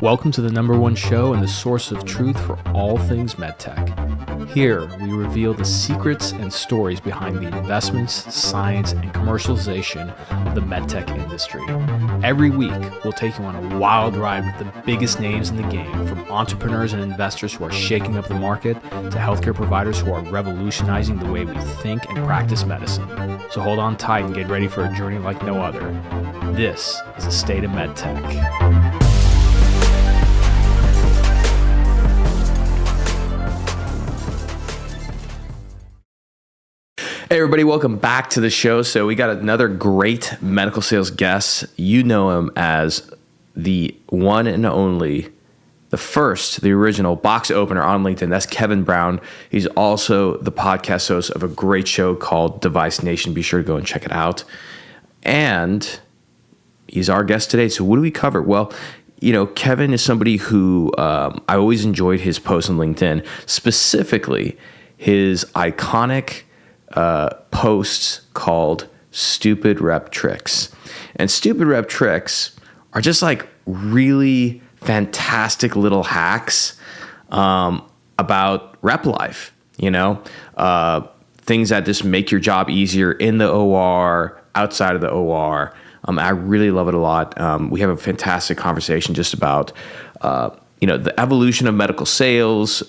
Welcome to the #1 show and the source of truth for all things MedTech. Here, we reveal the secrets and stories behind the investments, science, and commercialization of the MedTech industry. Every week, we'll take you on a wild ride with the biggest names in the game, from entrepreneurs and investors who are shaking up the market to healthcare providers who are revolutionizing the way we think and practice medicine. So hold on tight and get ready for a journey like no other. This is the State of MedTech. Hey everybody, welcome back to the show. So we got another great medical sales guest. You know him as the one and only, the original box opener on LinkedIn. That's Kevin Brown. He's also the podcast host of a great show called Device Nation. Be sure to go and check it out. And he's our guest today. So what do we cover? Well, Kevin is somebody who I always enjoyed his posts on LinkedIn, specifically his iconic posts called Stupid Rep Tricks. And Stupid Rep Tricks are just like really fantastic little hacks about rep life, things that just make your job easier in the OR, outside of the OR. I really love it a lot. We have a fantastic conversation just about, the evolution of medical sales.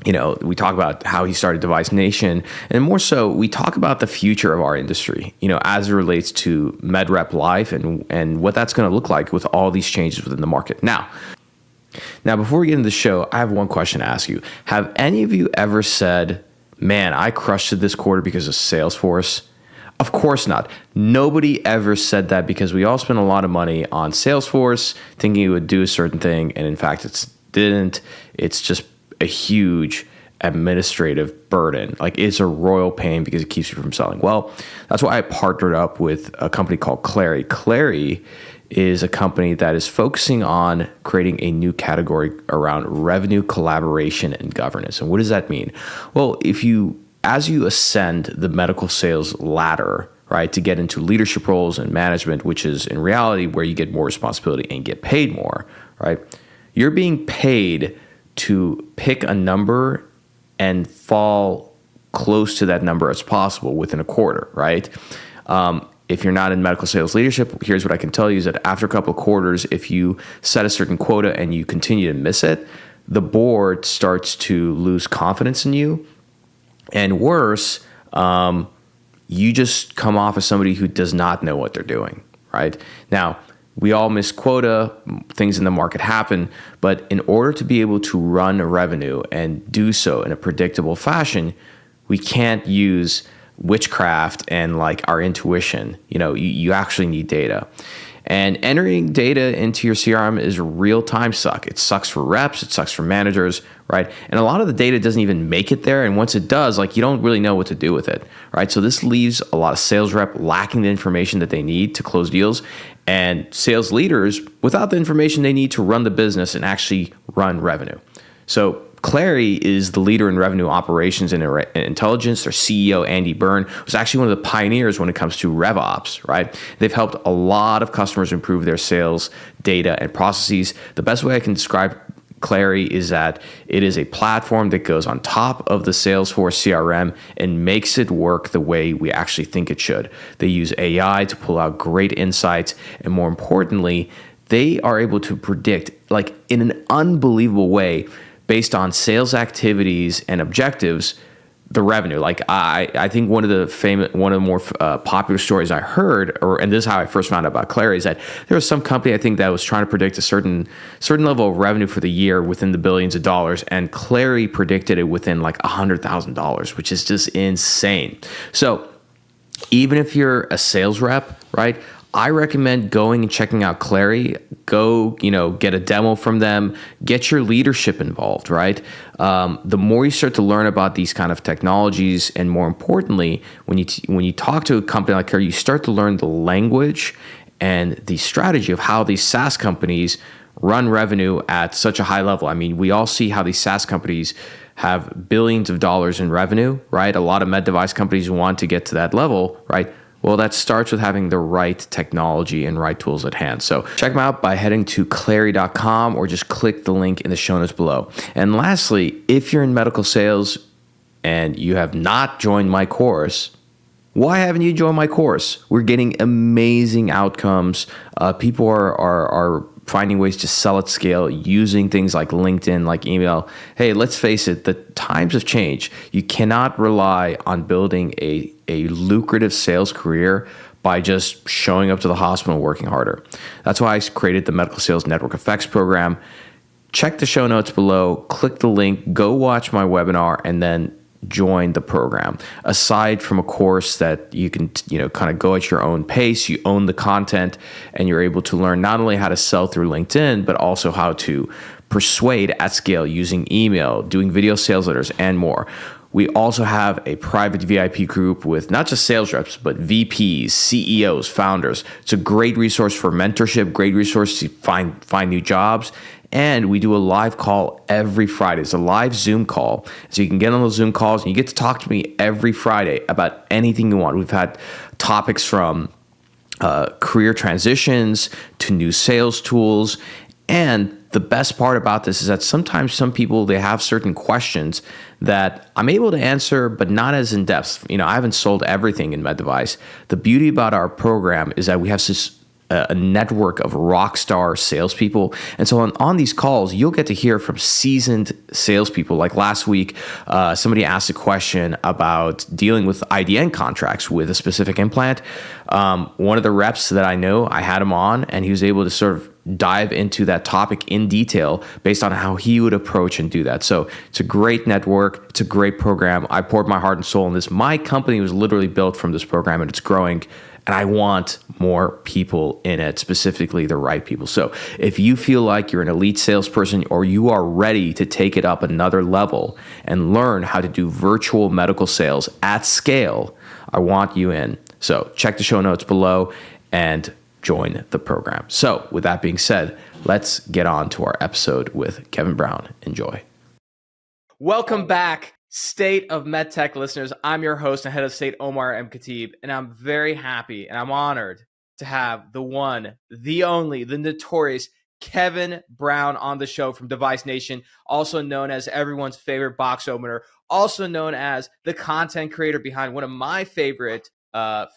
We talk about how he started Device Nation, and more so, we talk about the future of our industry, as it relates to med rep life and what that's going to look like with all these changes within the market. Now, before we get into the show, I have one question to ask you. Have any of you ever said, man, I crushed it this quarter because of Salesforce? Of course not. Nobody ever said that, because we all spent a lot of money on Salesforce thinking it would do a certain thing, and in fact, it didn't. It's just a huge administrative burden. Like, it's a royal pain because it keeps you from selling. Well, that's why I partnered up with a company called Clary. Clary is a company that is focusing on creating a new category around revenue collaboration and governance. And what does that mean? Well, as you ascend the medical sales ladder, right, to get into leadership roles and management, which is in reality where you get more responsibility and get paid more, right? You're being paid to pick a number and fall close to that number as possible within a quarter, right? If you're not in medical sales leadership, here's what I can tell you is that after a couple of quarters, if you set a certain quota and you continue to miss it, the board starts to lose confidence in you. And worse, you just come off as somebody who does not know what they're doing, right? Now, we all miss quota, things in the market happen, but in order to be able to run a revenue and do so in a predictable fashion, we can't use witchcraft and like our intuition. You actually need data. And entering data into your CRM is real-time suck. It sucks for reps, it sucks for managers, right? And a lot of the data doesn't even make it there, and once it does, you don't really know what to do with it, right? So this leaves a lot of sales rep lacking the information that they need to close deals, and sales leaders without the information they need to run the business and actually run revenue. So Clary is the leader in revenue operations and intelligence. Their CEO, Andy Byrne, was actually one of the pioneers when it comes to RevOps, right? They've helped a lot of customers improve their sales data and processes. The best way I can describe Clary is that it is a platform that goes on top of the Salesforce CRM and makes it work the way we actually think it should. They use AI to pull out great insights, and more importantly, they are able to predict, in an unbelievable way, based on sales activities and objectives, the revenue. I think one of the more popular stories I heard, and this is how I first found out about Clary, is that there was some company I think that was trying to predict a certain level of revenue for the year within the billions of dollars, and Clary predicted it within $100,000, which is just insane. So even if you're a sales rep, right, I recommend going and checking out Clary. Go, get a demo from them. Get your leadership involved, right? The more you start to learn about these kind of technologies, and more importantly, when you talk to a company like Clary, you start to learn the language and the strategy of how these SaaS companies run revenue at such a high level. I mean, we all see how these SaaS companies have billions of dollars in revenue, right? A lot of med device companies want to get to that level, right? Well, that starts with having the right technology and right tools at hand. So check them out by heading to clary.com or just click the link in the show notes below. And lastly, if you're in medical sales and you have not joined my course, why haven't you joined my course? We're getting amazing outcomes. People are finding ways to sell at scale using things like LinkedIn, like email. Hey, let's face it, the times have changed. You cannot rely on building a lucrative sales career by just showing up to the hospital and working harder. That's why I created the Medical Sales Network Effects program. Check the show notes below, click the link, go watch my webinar, and then join the program. Aside from a course that you can, kind of go at your own pace, you own the content, and you're able to learn not only how to sell through LinkedIn, but also how to persuade at scale using email, doing video sales letters, and more. We also have a private VIP group with not just sales reps, but VPs, CEOs, founders. It's a great resource for mentorship, great resource to find new jobs. And we do a live call every Friday. It's a live Zoom call. So you can get on those Zoom calls and you get to talk to me every Friday about anything you want. We've had topics from career transitions to new sales tools. And the best part about this is that sometimes some people, they have certain questions that I'm able to answer, but not as in depth. I haven't sold everything in med device. The beauty about our program is that we have this a network of rock star salespeople. And so on these calls, you'll get to hear from seasoned salespeople. Like last week, somebody asked a question about dealing with IDN contracts with a specific implant. One of the reps that I know, I had him on, and he was able to sort of dive into that topic in detail based on how he would approach and do that. So it's a great network. It's a great program. I poured my heart and soul in this. My company was literally built from this program, and it's growing. And I want more people in it, specifically the right people. So if you feel like you're an elite salesperson or you are ready to take it up another level and learn how to do virtual medical sales at scale, I want you in. So check the show notes below and join the program. So with that being said, let's get on to our episode with Kevin Brown. Enjoy. Welcome back, State of MedTech listeners. I'm your host and head of state, Omar M. Khateeb, and I'm very happy and I'm honored to have the one, the only, the notorious Kevin Brown on the show from Device Nation, also known as everyone's favorite box opener, also known as the content creator behind one of my favorite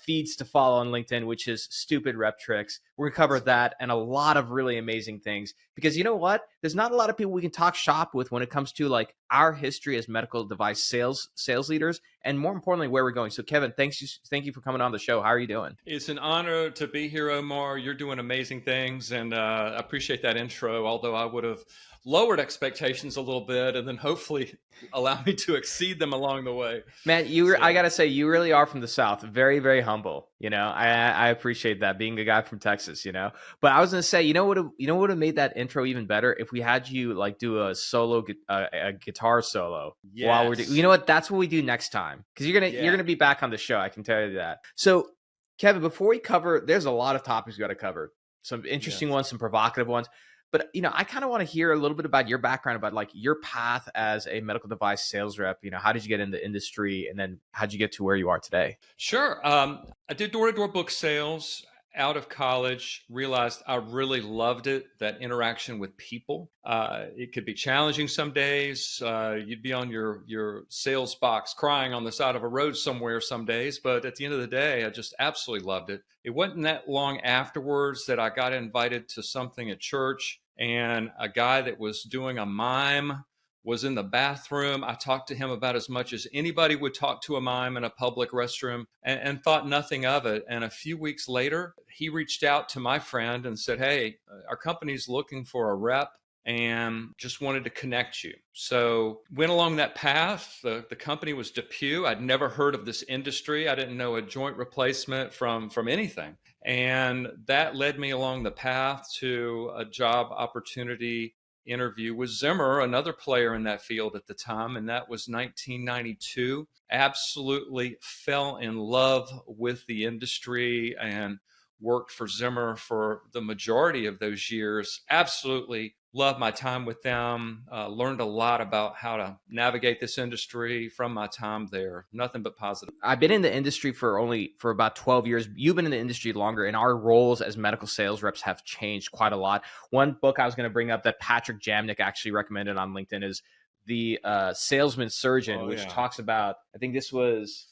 feeds to follow on LinkedIn, which is Stupid Rep Tricks. We're gonna cover that and a lot of really amazing things, because you know what? There's not a lot of people we can talk shop with when it comes to like our history as medical device sales leaders, and more importantly, where we're going. So Kevin, thank you for coming on the show. How are you doing? It's an honor to be here, Omar. You're doing amazing things, and I appreciate that intro, although I would have lowered expectations a little bit and then hopefully allow me to exceed them along the way. Man, I gotta say, you really are from the South. Very, very humble. I appreciate that, being a guy from Texas. But I was gonna say, you know what would have made that intro even better if we had you like do a solo, a guitar solo. Yes. While we're you know what? That's what we do next time, because you're gonna be back on the show. I can tell you that. So, Kevin, before we cover, there's a lot of topics we got to cover. Some interesting ones, some provocative ones. But, I kind of want to hear a little bit about your background, about like your path as a medical device sales rep. How did you get in the industry, and then how'd you get to where you are today? Sure. I did door-to-door book sales out of college, realized I really loved it, that interaction with people. It could be challenging some days. You'd be on your sales box crying on the side of a road somewhere some days. But at the end of the day, I just absolutely loved it. It wasn't that long afterwards that I got invited to something at church, and a guy that was doing a mime was in the bathroom. I talked to him about as much as anybody would talk to a mime in a public restroom, and thought nothing of it. And a few weeks later, he reached out to my friend and said, "Hey, our company's looking for a rep and just wanted to connect you." So went along that path. The company was DePuy. I'd never heard of this industry. I didn't know a joint replacement from anything. And that led me along the path to a job opportunity interview with Zimmer, another player in that field at the time, and that was 1992. Absolutely fell in love with the industry and worked for Zimmer for the majority of those years. Absolutely loved my time with them. Learned a lot about how to navigate this industry from my time there. Nothing but positive. I've been in the industry for about 12 years. You've been in the industry longer, and our roles as medical sales reps have changed quite a lot. One book I was going to bring up that Patrick Jamnick actually recommended on LinkedIn is The Salesman Surgeon, which talks about, I think this was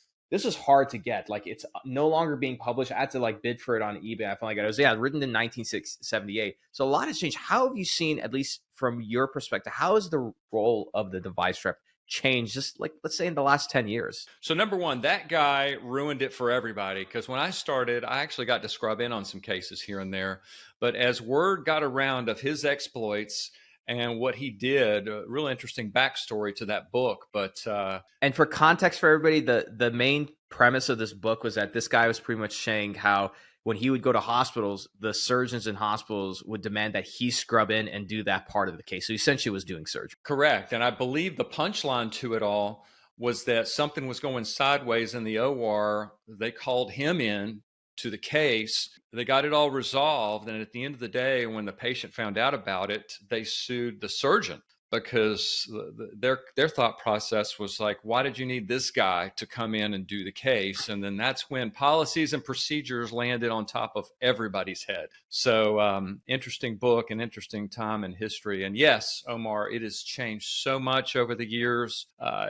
hard to get. Like, it's no longer being published. I had to like bid for it on eBay. I finally got it. It was written in 1978. So a lot has changed. How have you seen, at least from your perspective, how has the role of the device rep changed, just like, let's say, in the last 10 years? So number one, that guy ruined it for everybody, because when I started, I actually got to scrub in on some cases here and there. But as word got around of his exploits and what he did, a real interesting backstory to that book. But and for context for everybody, the main premise of this book was that this guy was pretty much saying how when he would go to hospitals, the surgeons in hospitals would demand that he scrub in and do that part of the case. So he essentially was doing surgery. Correct. And I believe the punchline to it all was that something was going sideways in the OR. They called him in to the case. They got it all resolved. And at the end of the day, when the patient found out about it, they sued the surgeon, because their thought process was like, why did you need this guy to come in and do the case? And then that's when policies and procedures landed on top of everybody's head. So interesting book, and interesting time in history. And yes, Omar, it has changed so much over the years.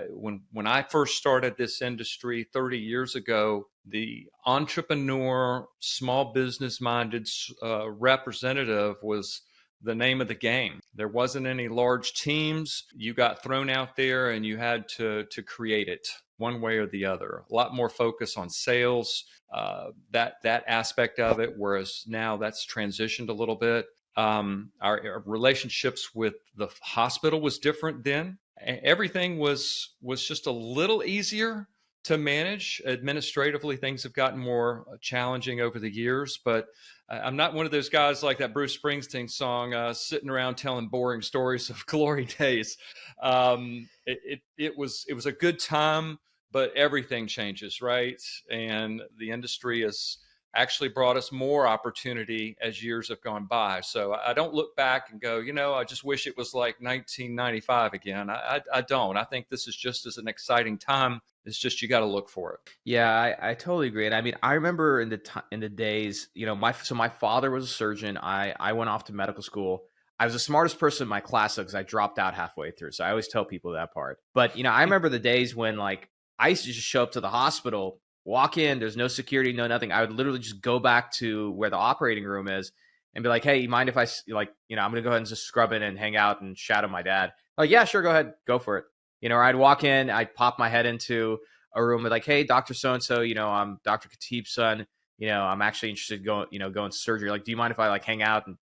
When I first started this industry 30 years ago, the entrepreneur, small business minded representative was the name of the game. There wasn't any large teams. You got thrown out there and you had to create it one way or the other. A lot more focus on sales, that aspect of it, whereas now that's transitioned a little bit. Our relationships with the hospital was different then. Everything was just a little easier to manage. Administratively, things have gotten more challenging over the years, but I'm not one of those guys like that Bruce Springsteen song, sitting around telling boring stories of glory days. It was a good time, but everything changes, right? And the industry has actually brought us more opportunity as years have gone by. So I don't look back and go, I just wish it was like 1995 again. I don't. I think this is just as an exciting time. It's just, you got to look for it. Yeah, I totally agree. And I mean, I remember in the days, my father was a surgeon. I went off to medical school. I was the smartest person in my class because I dropped out halfway through. So I always tell people that part. But, I remember the days when like I used to just show up to the hospital, walk in, there's no security, no nothing. I would literally just go back to where the operating room is and be like, hey, you mind if I, I'm going to go ahead and just scrub in and hang out and shadow my dad. Like, yeah, sure, go ahead, go for it. Or I'd walk in, I'd pop my head into a room with like, hey, Dr. So-and-so, I'm Dr. Khateeb's son. I'm actually interested in going to surgery. Like, do you mind if I like hang out and,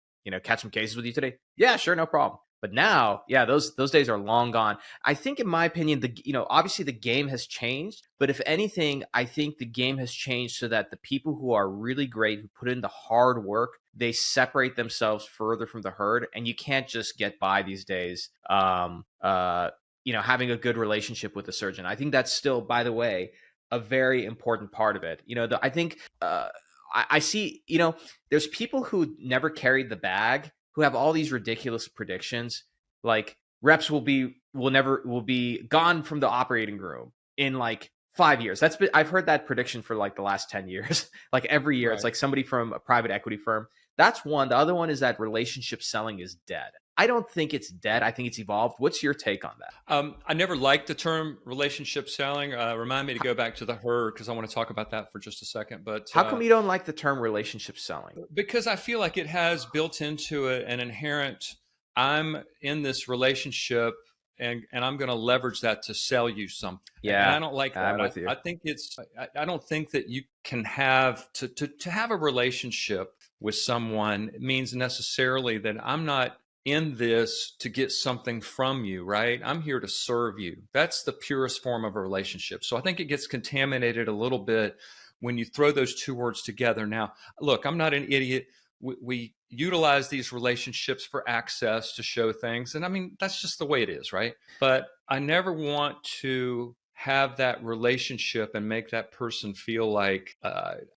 catch some cases with you today? Yeah, sure, no problem. But now, yeah, those days are long gone. I think, in my opinion, obviously the game has changed. But if anything, I think the game has changed so that the people who are really great, who put in the hard work, they separate themselves further from the herd. And you can't just get by these days. Having a good relationship with the surgeon. I think that's still, by the way, a very important part of it. I think I see, there's people who never carried the bag, who have all these ridiculous predictions. Like, reps will be gone from the operating room in like 5 years. I've heard that prediction for like the last 10 years. Like every year, right. It's like somebody from a private equity firm. That's one. The other one is that relationship selling is dead. I don't think it's dead. I think it's evolved. What's your take on that? I never liked the term relationship selling. Remind me to go back to the herd, because I want to talk about that for just a second. But how come you don't like the term relationship selling? Because I feel like it has built into it an inherent, I'm in this relationship and I'm going to leverage that to sell you something. Yeah. And I don't like that. I'm with you. I think I don't think that you can have to have a relationship with someone means necessarily that I'm not in this to get something from you, right? I'm here to serve you. That's the purest form of a relationship. So I think it gets contaminated a little bit when you throw those two words together. Now, look, I'm not an idiot. We utilize these relationships for access to show things. And I mean, that's just the way it is, right? But I never want to have that relationship and make that person feel like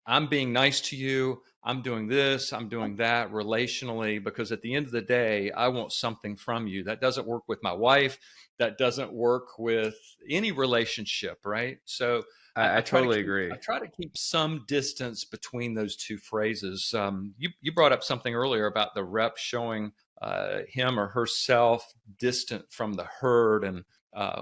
I'm being nice to you, I'm doing this, I'm doing that relationally, because at the end of the day, I want something from you. That doesn't work with my wife. That doesn't work with any relationship, right? So I totally agree. I try to keep some distance between those two phrases. You brought up something earlier about the rep showing him or herself distant from the herd, and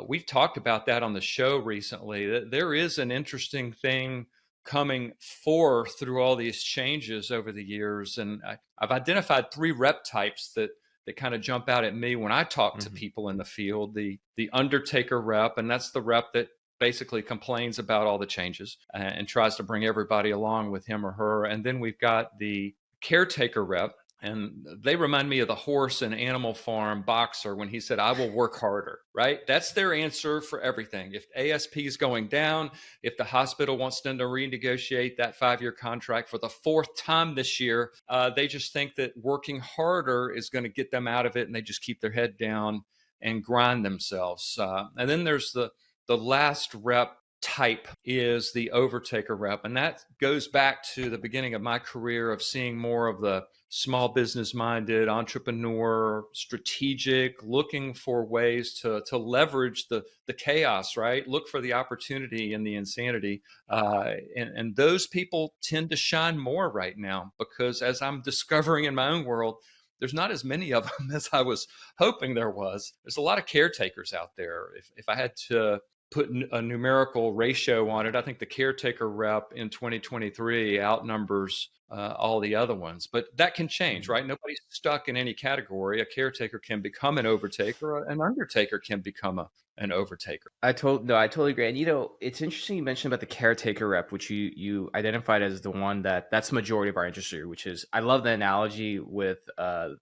we've talked about that on the show recently. That there is an interesting thing coming forth through all these changes over the years, and I've identified 3 rep types that kind of jump out at me when I talk to people in the field. The undertaker rep, and that's the rep that basically complains about all the changes and tries to bring everybody along with him or her. And then we've got the caretaker rep, and they remind me of the horse and Animal Farm boxer when he said, "I will work harder," right? That's their answer for everything. If ASP is going down, if the hospital wants them to renegotiate that 5-year contract for the 4th time this year, they just think that working harder is going to get them out of it, and they just keep their head down and grind themselves. And then there's the last rep type is the overtaker rep. And that goes back to the beginning of my career of seeing more of the small business minded entrepreneur, strategic, looking for ways to leverage the chaos, right? Look for the opportunity and the insanity. And those people tend to shine more right now, because as I'm discovering in my own world, there's not as many of them as I was hoping there was. There's a lot of caretakers out there. If I had to put a numerical ratio on it, I think the caretaker rep in 2023 outnumbers all the other ones. But that can change, right? Nobody's stuck in any category. A caretaker can become an overtaker. An undertaker can become an overtaker. I totally agree. And it's interesting you mentioned about the caretaker rep, which you identified as the one that's the majority of our industry. Which is, I love the analogy with the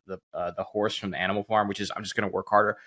horse from the Animal Farm, which is, I'm just going to work harder.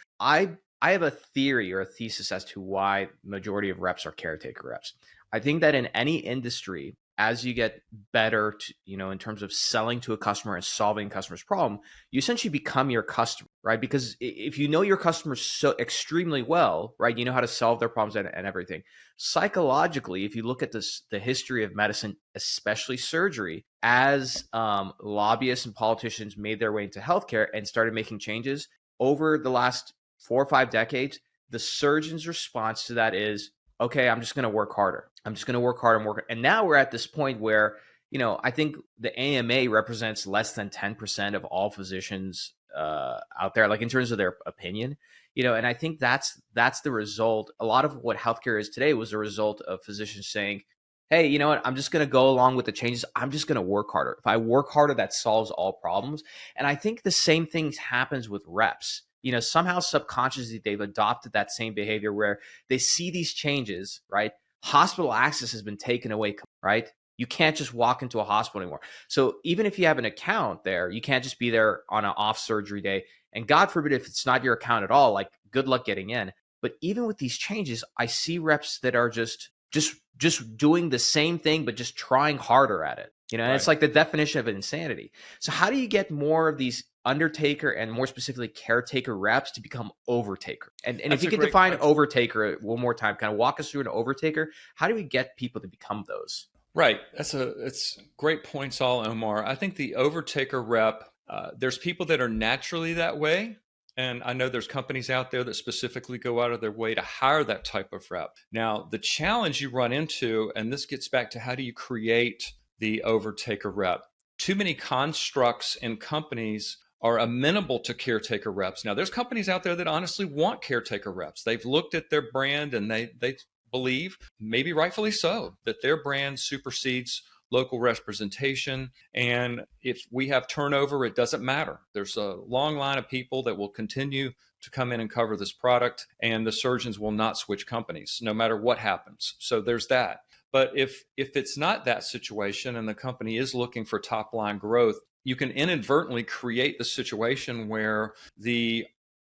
I have a theory or a thesis as to why majority of reps are caretaker reps. I think that in any industry, as you get better, in terms of selling to a customer and solving customer's problem, you essentially become your customer, right? Because if you know your customers so extremely well, right, you know how to solve their problems and everything. Psychologically, if you look at the history of medicine, especially surgery, as lobbyists and politicians made their way into healthcare and started making changes over the last 4 or 5 decades, the surgeon's response to that is, okay, I'm just going to work harder. I'm just going to work harder and work. And now we're at this point where, I think the AMA represents less than 10% of all physicians out there, like in terms of their opinion, and I think that's the result. A lot of what healthcare is today was a result of physicians saying, hey, you know what? I'm just going to go along with the changes. I'm just going to work harder. If I work harder, that solves all problems. And I think the same thing happens with reps. Somehow subconsciously, they've adopted that same behavior where they see these changes, right? Hospital access has been taken away, right? You can't just walk into a hospital anymore. So even if you have an account there, you can't just be there on an off surgery day. And God forbid, if it's not your account at all, like, good luck getting in. But even with these changes, I see reps that are just doing the same thing, but just trying harder at it. And Right. It's like the definition of insanity. So how do you get more of these undertaker and more specifically caretaker reps to become overtaker? And if you could define overtaker one more time, kind of walk us through an overtaker. How do we get people to become those? Right. It's great points all, Omar. I think the overtaker rep, there's people that are naturally that way. And I know there's companies out there that specifically go out of their way to hire that type of rep. Now, the challenge you run into, and this gets back to how do you create the overtaker rep? Too many constructs in companies are amenable to caretaker reps. Now, there's companies out there that honestly want caretaker reps. They've looked at their brand and they believe, maybe rightfully so, that their brand supersedes local representation. And if we have turnover, it doesn't matter. There's a long line of people that will continue to come in and cover this product, and the surgeons will not switch companies no matter what happens. So there's that. But if it's not that situation and the company is looking for top line growth, you can inadvertently create the situation where the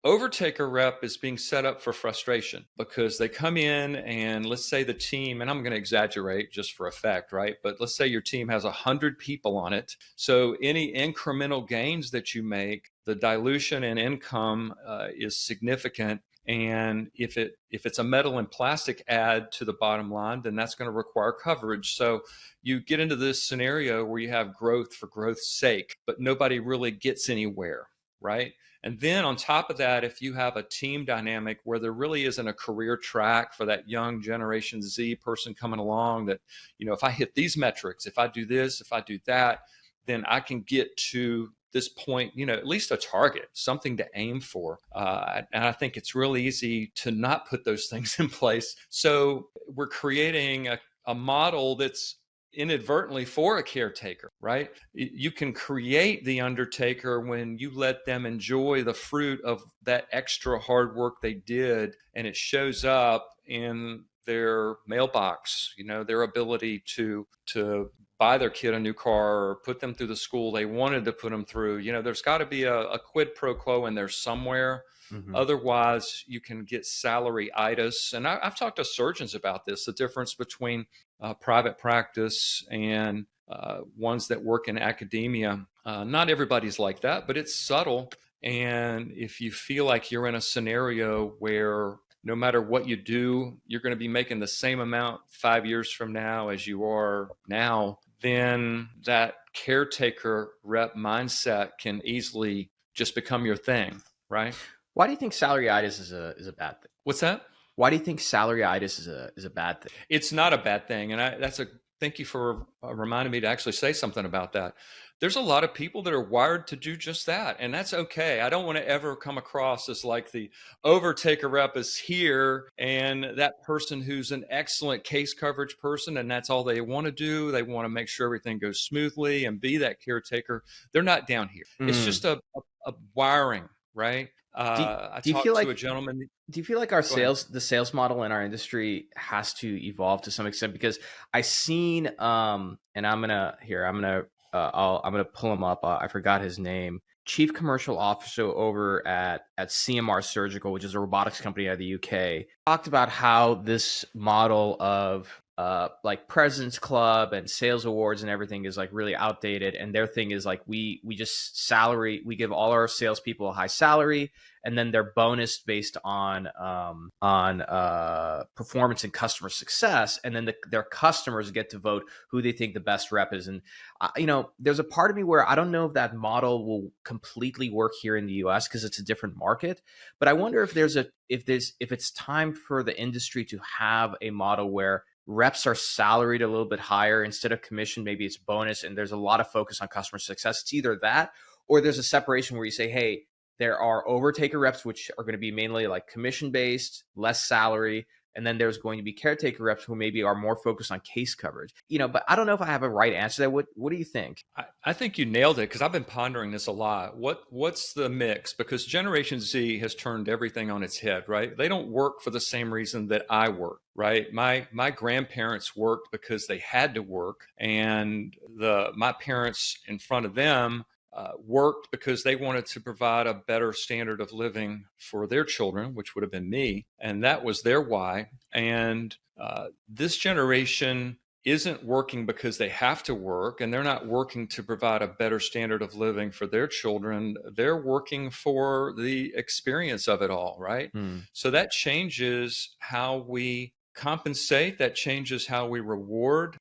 overtaker rep is being set up for frustration because they come in and let's say the team, and I'm going to exaggerate just for effect, right? But let's say your team has 100 people on it. So any incremental gains that you make, the dilution in income is significant. And if it's a metal and plastic add to the bottom line, then that's going to require coverage. So you get into this scenario where you have growth for growth's sake, but nobody really gets anywhere, right? And then on top of that, if you have a team dynamic where there really isn't a career track for that young Generation Z person coming along, that, if I hit these metrics, if I do this, if I do that, then I can get to this point, at least a target, something to aim for. And I think it's really easy to not put those things in place. So we're creating a model that's inadvertently for a caretaker, right? You can create the undertaker when you let them enjoy the fruit of that extra hard work they did, and it shows up in their mailbox, their ability to buy their kid a new car or put them through the school they wanted to put them through. There's got to be a quid pro quo in there somewhere. Mm-hmm. Otherwise, you can get salary-itis. And I've talked to surgeons about this, the difference between private practice and ones that work in academia. Not everybody's like that, but it's subtle. And if you feel like you're in a scenario where no matter what you do, you're going to be making the same amount 5 years from now as you are now, then that caretaker rep mindset can easily just become your thing, right? Why do you think salary-itis is a bad thing? What's that? Why do you think salary-itis is a bad thing? It's not a bad thing. And thank you for reminding me to actually say something about that. There's a lot of people that are wired to do just that. And that's okay. I don't want to ever come across as like the overtaker rep is here and that person who's an excellent case coverage person, and that's all they want to do. They want to make sure everything goes smoothly and be that caretaker. They're not down here. It's just a wiring, right? I talked to a gentleman. Do you feel like the sales model in our industry has to evolve to some extent? Because I've seen, and I'm gonna pull him up. I forgot his name. Chief Commercial Officer over at CMR Surgical, which is a robotics company out of the UK, talked about how this model of like President's Club and sales awards and everything is like really outdated. And their thing is like, we give all our salespeople a high salary, and then they're bonused based on performance and customer success. And then their customers get to vote who they think the best rep is. And, there's a part of me where I don't know if that model will completely work here in the US because it's a different market. But I wonder if it's time for the industry to have a model where reps are salaried a little bit higher instead of commission. Maybe it's bonus, and there's a lot of focus on customer success. It's either that, or there's a separation where you say, hey, there are overtaker reps, which are going to be mainly like commission based, less salary. And then there's going to be caretaker reps who maybe are more focused on case coverage. But I don't know if I have a right answer to that. What do you think? I think you nailed it, because I've been pondering this a lot. What's the mix? Because Generation Z has turned everything on its head, right? They don't work for the same reason that I work, right? My grandparents worked because they had to work, and my parents in front of them worked because they wanted to provide a better standard of living for their children, which would have been me. And that was their why. And this generation isn't working because they have to work, and they're not working to provide a better standard of living for their children. They're working for the experience of it all, right? So that changes how we compensate. That changes how we reward.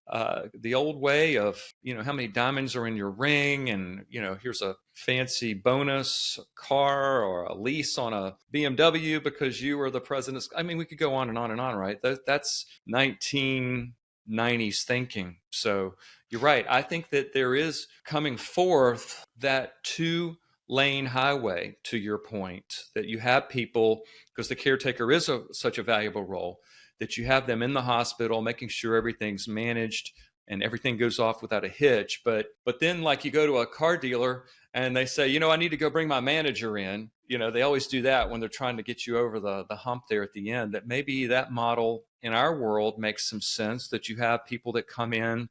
The old way of, how many diamonds are in your ring, and, here's a fancy bonus car or a lease on a BMW because you are the president. I mean, we could go on and on and on, right? That's 1990s thinking. So you're right. I think that there is coming forth that two-lane highway, to your point, that you have people, because the caretaker is such a valuable role, that you have them in the hospital, making sure everything's managed and everything goes off without a hitch. But then, like, you go to a car dealer and they say, I need to go bring my manager in. They always do that when they're trying to get you over the hump there at the end. That maybe that model in our world makes some sense, that you have people that come in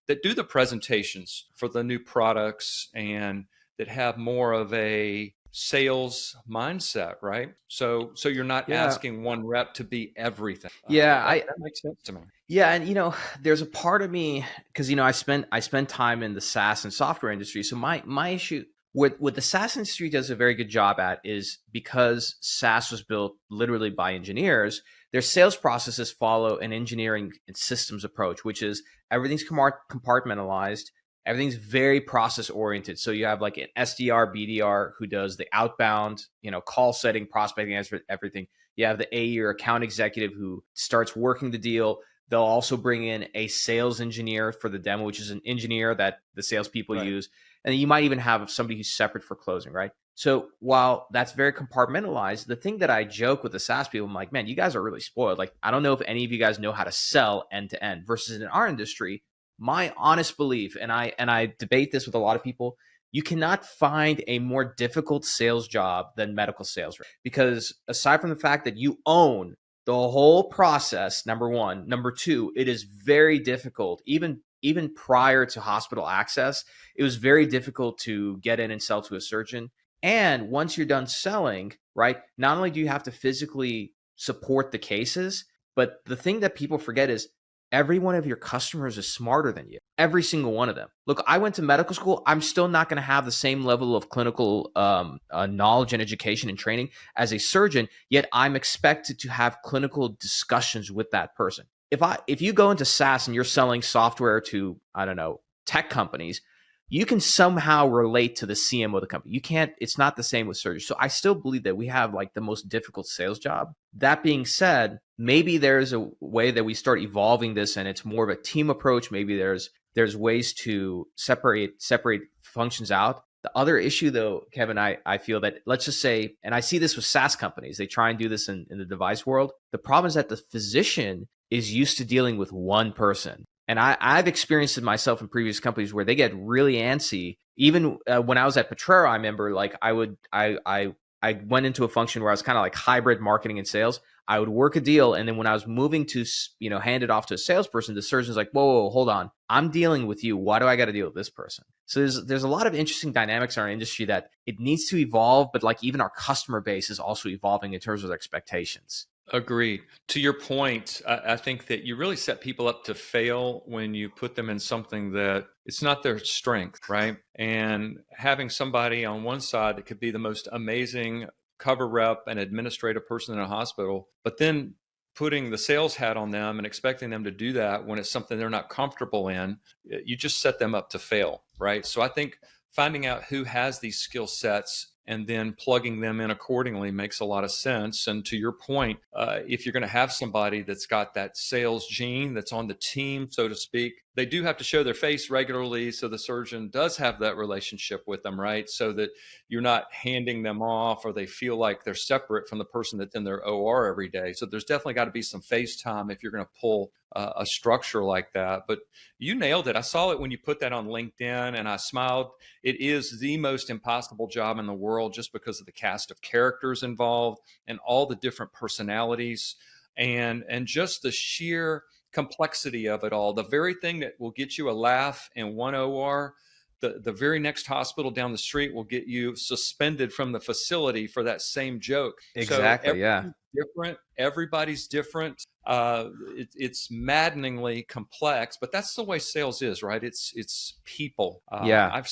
that do the presentations for the new products and that have more of a sales mindset, right? So you're not asking one rep to be everything. That makes sense to me. Yeah, and there's a part of me, because I spend time in the SaaS and software industry. So my issue What the SaaS industry does a very good job at is, because SaaS was built literally by engineers, their sales processes follow an engineering and systems approach, which is everything's compartmentalized. Everything's very process oriented. So you have like an SDR, BDR who does the outbound, call setting, prospecting, everything. You have the AE or account executive who starts working the deal. They'll also bring in a sales engineer for the demo, which is an engineer that the salespeople Right. use. And then you might even have somebody who's separate for closing, right? So while that's very compartmentalized, the thing that I joke with the SaaS people, I'm like, man, you guys are really spoiled. Like, I don't know if any of you guys know how to sell end to end, versus in our industry, my honest belief, and I debate this with a lot of people, you cannot find a more difficult sales job than medical sales, because aside from the fact that you own the whole process, number one. Number two, it is very difficult, even prior to hospital access, it was very difficult to get in and sell to a surgeon. And once you're done selling, right, not only do you have to physically support the cases, but the thing that people forget is every one of your customers is smarter than you. Every single one of them. Look, I went to medical school. I'm still not going to have the same level of clinical knowledge and education and training as a surgeon, yet I'm expected to have clinical discussions with that person. If you go into SaaS and you're selling software to, I don't know, tech companies, you can somehow relate to the CMO of the company. You can't, it's not the same with surgery. So I still believe that we have like the most difficult sales job. That being said, maybe there's a way that we start evolving this and it's more of a team approach. Maybe there's ways to separate functions out. The other issue though, Kevin, I feel that, let's just say, and I see this with SaaS companies, they try and do this in the device world. The problem is that the physician is used to dealing with one person. And I've experienced it myself in previous companies where they get really antsy. Even when I was at Petrera, I remember like I went into a function where I was kind of like hybrid marketing and sales. I would work a deal, and then when I was moving to hand it off to a salesperson, the surgeon's like, whoa, hold on, I'm dealing with you. Why do I got to deal with this person? So there's a lot of interesting dynamics in our industry that it needs to evolve, but like even our customer base is also evolving in terms of their expectations. Agreed. To your point, I think that you really set people up to fail when you put them in something that it's not their strength, right? And having somebody on one side that could be the most amazing cover rep and administrative person in a hospital, but then putting the sales hat on them and expecting them to do that when it's something they're not comfortable in, you just set them up to fail, right? So I think finding out who has these skill sets and then plugging them in accordingly makes a lot of sense. And to your point, if you're going to have somebody that's got that sales gene that's on the team, so to speak, they do have to show their face regularly so the surgeon does have that relationship with them, right? So that you're not handing them off or they feel like they're separate from the person that's in their OR every day. So there's definitely got to be some face time if you're going to pull a structure like that. But you nailed it. I saw it when you put that on LinkedIn and I smiled. It is the most impossible job in the world just because of the cast of characters involved and all the different personalities and just the sheer complexity of it all. The very thing that will get you a laugh in one OR, the very next hospital down the street will get you suspended from the facility for that same joke. Exactly. So Yeah. different. Everybody's different. It's maddeningly complex, but that's the way sales is, right? It's people. Yeah. I've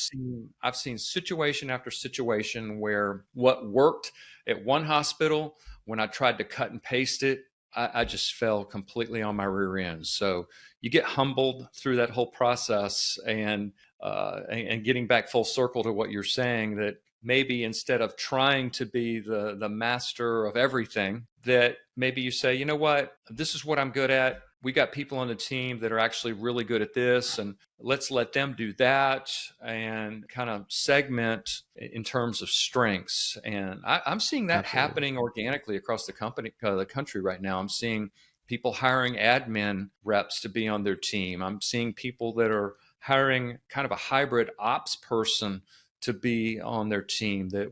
seen situation after situation where what worked at one hospital, when I tried to cut and paste it, I just fell completely on my rear end. So you get humbled through that whole process, and getting back full circle to what you're saying, that maybe instead of trying to be the master of everything, that maybe you say, you know what, this is what I'm good at. We got people on the team that are actually really good at this, and let's let them do that and kind of segment in terms of strengths. And I'm seeing that Absolutely. happening organically across the country right now. I'm seeing people hiring admin reps to be on their team. I'm seeing people that are hiring kind of a hybrid ops person to be on their team that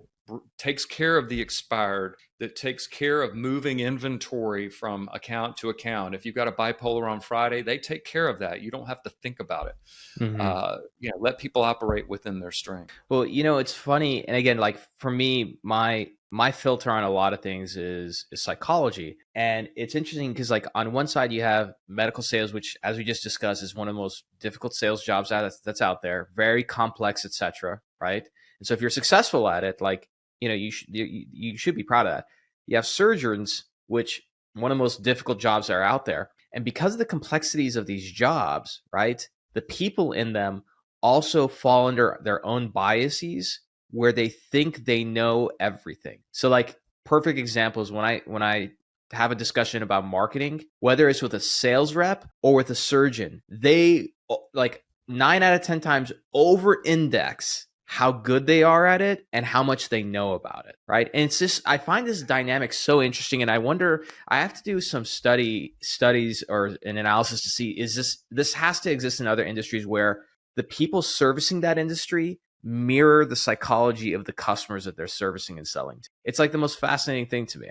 takes care of the expired, that takes care of moving inventory from account to account. If you've got a bipolar on Friday, they take care of that. You don't have to think about it. Mm-hmm. Let people operate within their strength. Well, it's funny. And again, like for me, my filter on a lot of things is psychology. And it's interesting because like on one side you have medical sales, which as we just discussed is one of the most difficult sales jobs that's out there, very complex, etc. Right? And so if you're successful at it, like, you should be proud of that. You have surgeons, which one of the most difficult jobs that are out there. And because of the complexities of these jobs, right, the people in them also fall under their own biases where they think they know everything. So like perfect example is when I have a discussion about marketing, whether it's with a sales rep or with a surgeon, they like 9 out of 10 times over index how good they are at it and how much they know about it, right? And it's just, I find this dynamic so interesting, and I wonder, I have to do some studies or an analysis to see, is this has to exist in other industries where the people servicing that industry mirror the psychology of the customers that they're servicing and selling to. It's like the most fascinating thing to me,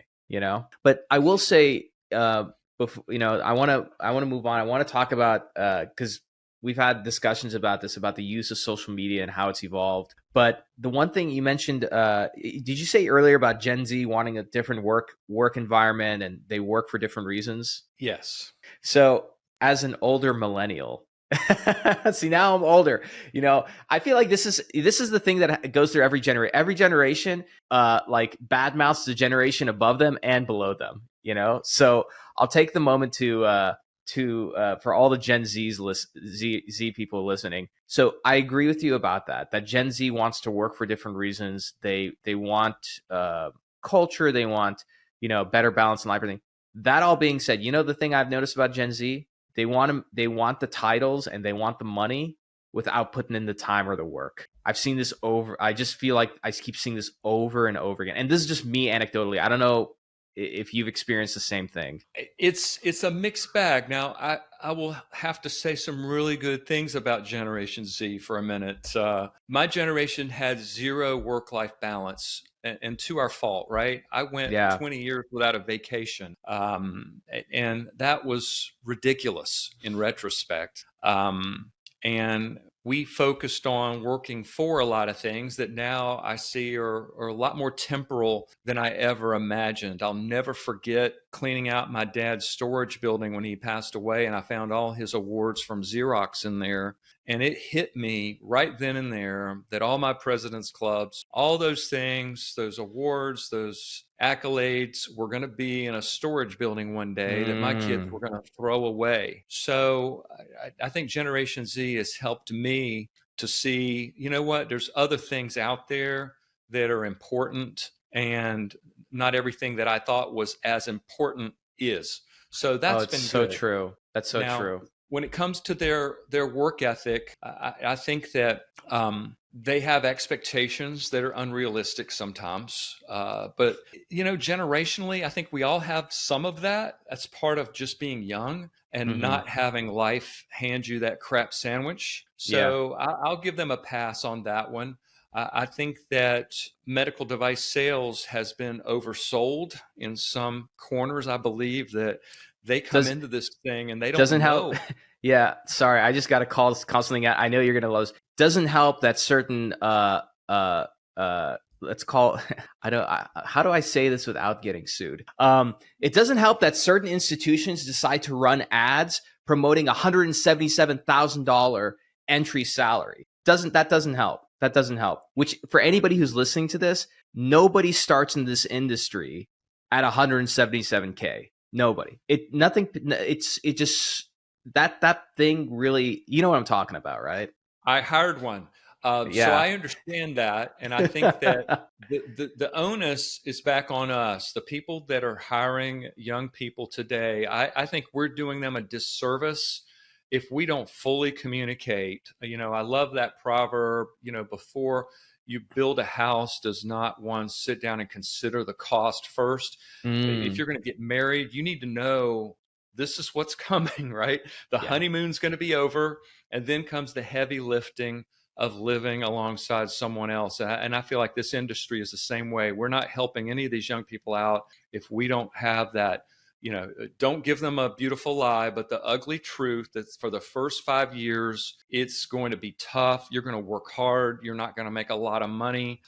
But I will say, before, I want to move on. I want to talk about, because we've had discussions about this, about the use of social media and how it's evolved. But the one thing you mentioned, did you say earlier about Gen Z wanting a different work environment and they work for different reasons? Yes. So as an older millennial, see, now I'm older, I feel like this is the thing that goes through every generation. Every generation, like badmouths the generation above them and below them, So I'll take the moment to for all the Gen Z people listening. So I agree with you about that Gen Z wants to work for different reasons. They want culture. They want, better balance in life, everything. That all being said, the thing I've noticed about Gen Z, they want the titles and they want the money without putting in the time or the work. I've seen this I just feel like I keep seeing this over and over again. And this is just me anecdotally. I don't know if you've experienced the same thing. It's a mixed bag. Now, I will have to say some really good things about Generation Z for a minute. My generation had zero work-life balance, and to our fault, right? I went 20 years without a vacation, and that was ridiculous in retrospect. And we focused on working for a lot of things that now I see are a lot more temporal than I ever imagined. I'll never forget cleaning out my dad's storage building when he passed away, and I found all his awards from Xerox in there. And it hit me right then and there that all my President's Clubs, all those things, those awards, those accolades were going to be in a storage building one day that my kids were going to throw away. So I think Generation Z has helped me to see, there's other things out there that are important, and not everything that I thought was as important is. So that's been so good. True. That's so true. When it comes to their work ethic, I think that they have expectations that are unrealistic sometimes. But, generationally, I think we all have some of that. That's part of just being young and not having life hand you that crap sandwich. So I'll give them a pass on that one. I think that medical device sales has been oversold in some corners. I believe that they come into this thing and they don't know. Help. Yeah, sorry, I just got to call something out. I know you're going to lose. Doesn't help that certain let's call how do I say this without getting sued? It doesn't help that certain institutions decide to run ads promoting $177,000 entry salary. That doesn't help. That doesn't help. Which, for anybody who's listening to this, nobody starts in this industry at 177K. Nobody. It just that thing really, you know what I'm talking about, right? I hired one. So I understand that. And I think that the onus is back on us, the people that are hiring young people today. I think we're doing them a disservice if we don't fully communicate. I love that proverb, before you build a house, does not one sit down and consider the cost first? If you're going to get married, you need to know this is what's coming, right? The honeymoon's going to be over, and then comes the heavy lifting of living alongside someone else. And I feel like this industry is the same way. We're not helping any of these young people out if we don't have that. Don't give them a beautiful lie, but the ugly truth that for the first 5 years, it's going to be tough. You're going to work hard. You're not going to make a lot of money.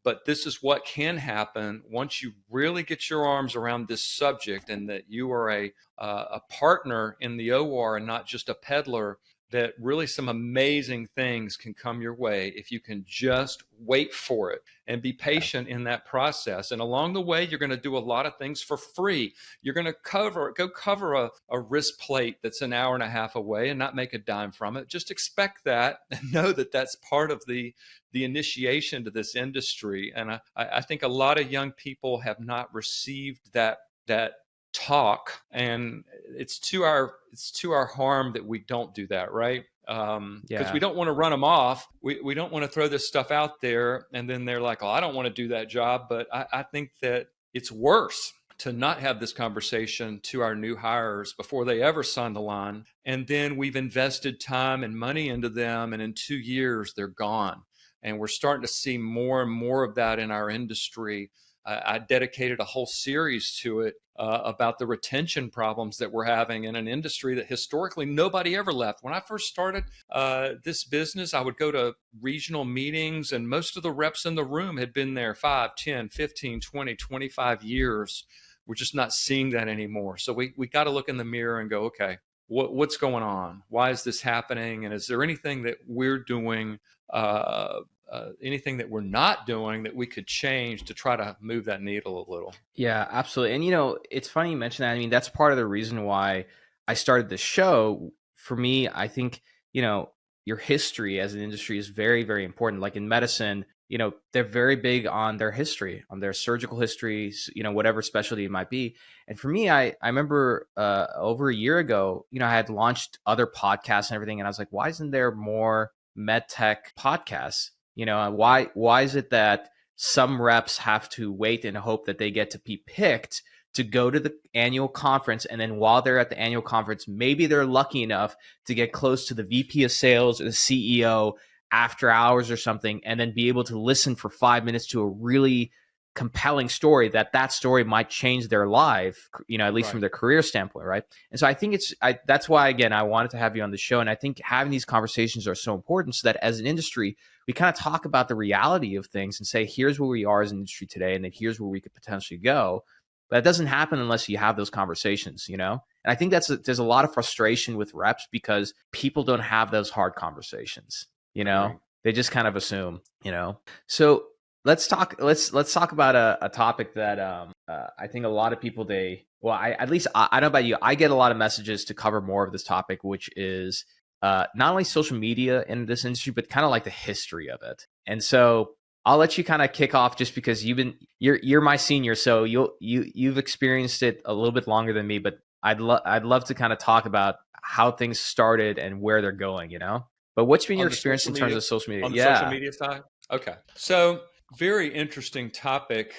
But this is what can happen once you really get your arms around this subject, and that you are a partner in the OR and not just a peddler. that really some amazing things can come your way if you can just wait for it and be patient in that process. And along the way, you're going to do a lot of things for free. You're going to go cover a wrist plate that's an hour and a half away and not make a dime from it. Just expect that and know that that's part of the initiation to this industry. And I think a lot of young people have not received that talk, and it's to our harm that we don't do that, right? Because we don't want to run them off. We don't want to throw this stuff out there and then they're like, oh, I don't want to do that job. But I think that it's worse to not have this conversation to our new hires before they ever sign the line. And then we've invested time and money into them, and in 2 years they're gone. And we're starting to see more and more of that in our industry. I dedicated a whole series to it about the retention problems that we're having in an industry that historically nobody ever left. When I first started this business, I would go to regional meetings and most of the reps in the room had been there 5, 10, 15, 20, 25 years. We're just not seeing that anymore. So we got to look in the mirror and go, okay, what's going on? Why is this happening? And is there anything that we're doing, anything that we're not doing that we could change to try to move that needle a little? Yeah, absolutely. And, it's funny you mention that. I mean, that's part of the reason why I started this show. For me, I think, your history as an industry is very, very important. Like in medicine, they're very big on their history, on their surgical histories, whatever specialty it might be. And for me, I remember over a year ago, I had launched other podcasts and everything. And I was like, why isn't there more med tech podcasts? Why is it that some reps have to wait and hope that they get to be picked to go to the annual conference, and then while they're at the annual conference, maybe they're lucky enough to get close to the VP of sales or the CEO after hours or something, and then be able to listen for 5 minutes to a really compelling story that story might change their life, at least from their career standpoint, right? And so I think that's why, again, I wanted to have you on the show. And I think having these conversations are so important so that as an industry, we kind of talk about the reality of things and say, here's where we are as an industry today, and then here's where we could potentially go. But it doesn't happen unless you have those conversations, And I think there's a lot of frustration with reps because people don't have those hard conversations, Right. They just kind of assume, So let's talk about a topic that I think a lot of people I don't know about you, I get a lot of messages to cover more of this topic, which is not only social media in this industry, but kind of like the history of it. And so I'll let you kind of kick off, just because you're my senior, so you've experienced it a little bit longer than me, but I'd love to kind of talk about how things started and where they're going, But what's been your experience in terms of social media? On the social media side? Okay. So very interesting topic,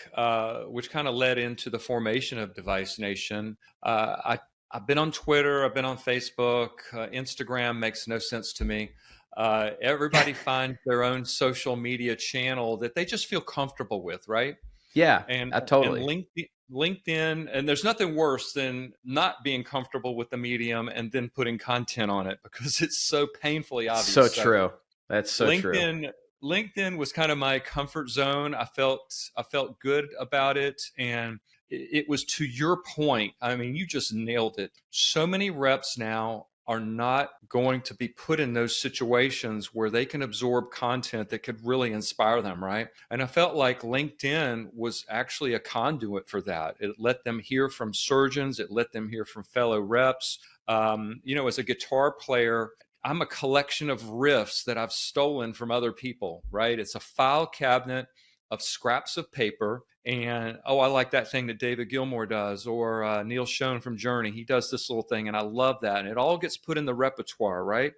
which kind of led into the formation of Device Nation. I've been on Twitter, I've been on Facebook, Instagram makes no sense to me. Everybody finds their own social media channel that they just feel comfortable with, right? Yeah, And totally. And LinkedIn, and there's nothing worse than not being comfortable with the medium and then putting content on it because it's so painfully obvious. So true. That's so true. LinkedIn was kind of my comfort zone. I felt good about it, and it was, to your point, I mean, you just nailed it. So many reps now are not going to be put in those situations where they can absorb content that could really inspire them, right? And I felt like LinkedIn was actually a conduit for that. It let them hear from surgeons. It let them hear from fellow reps. As a guitar player, I'm a collection of riffs that I've stolen from other people, right? It's a file cabinet of scraps of paper. And, I like that thing that David Gilmour does, or Neil Schoen from Journey. He does this little thing, and I love that. And it all gets put in the repertoire, right?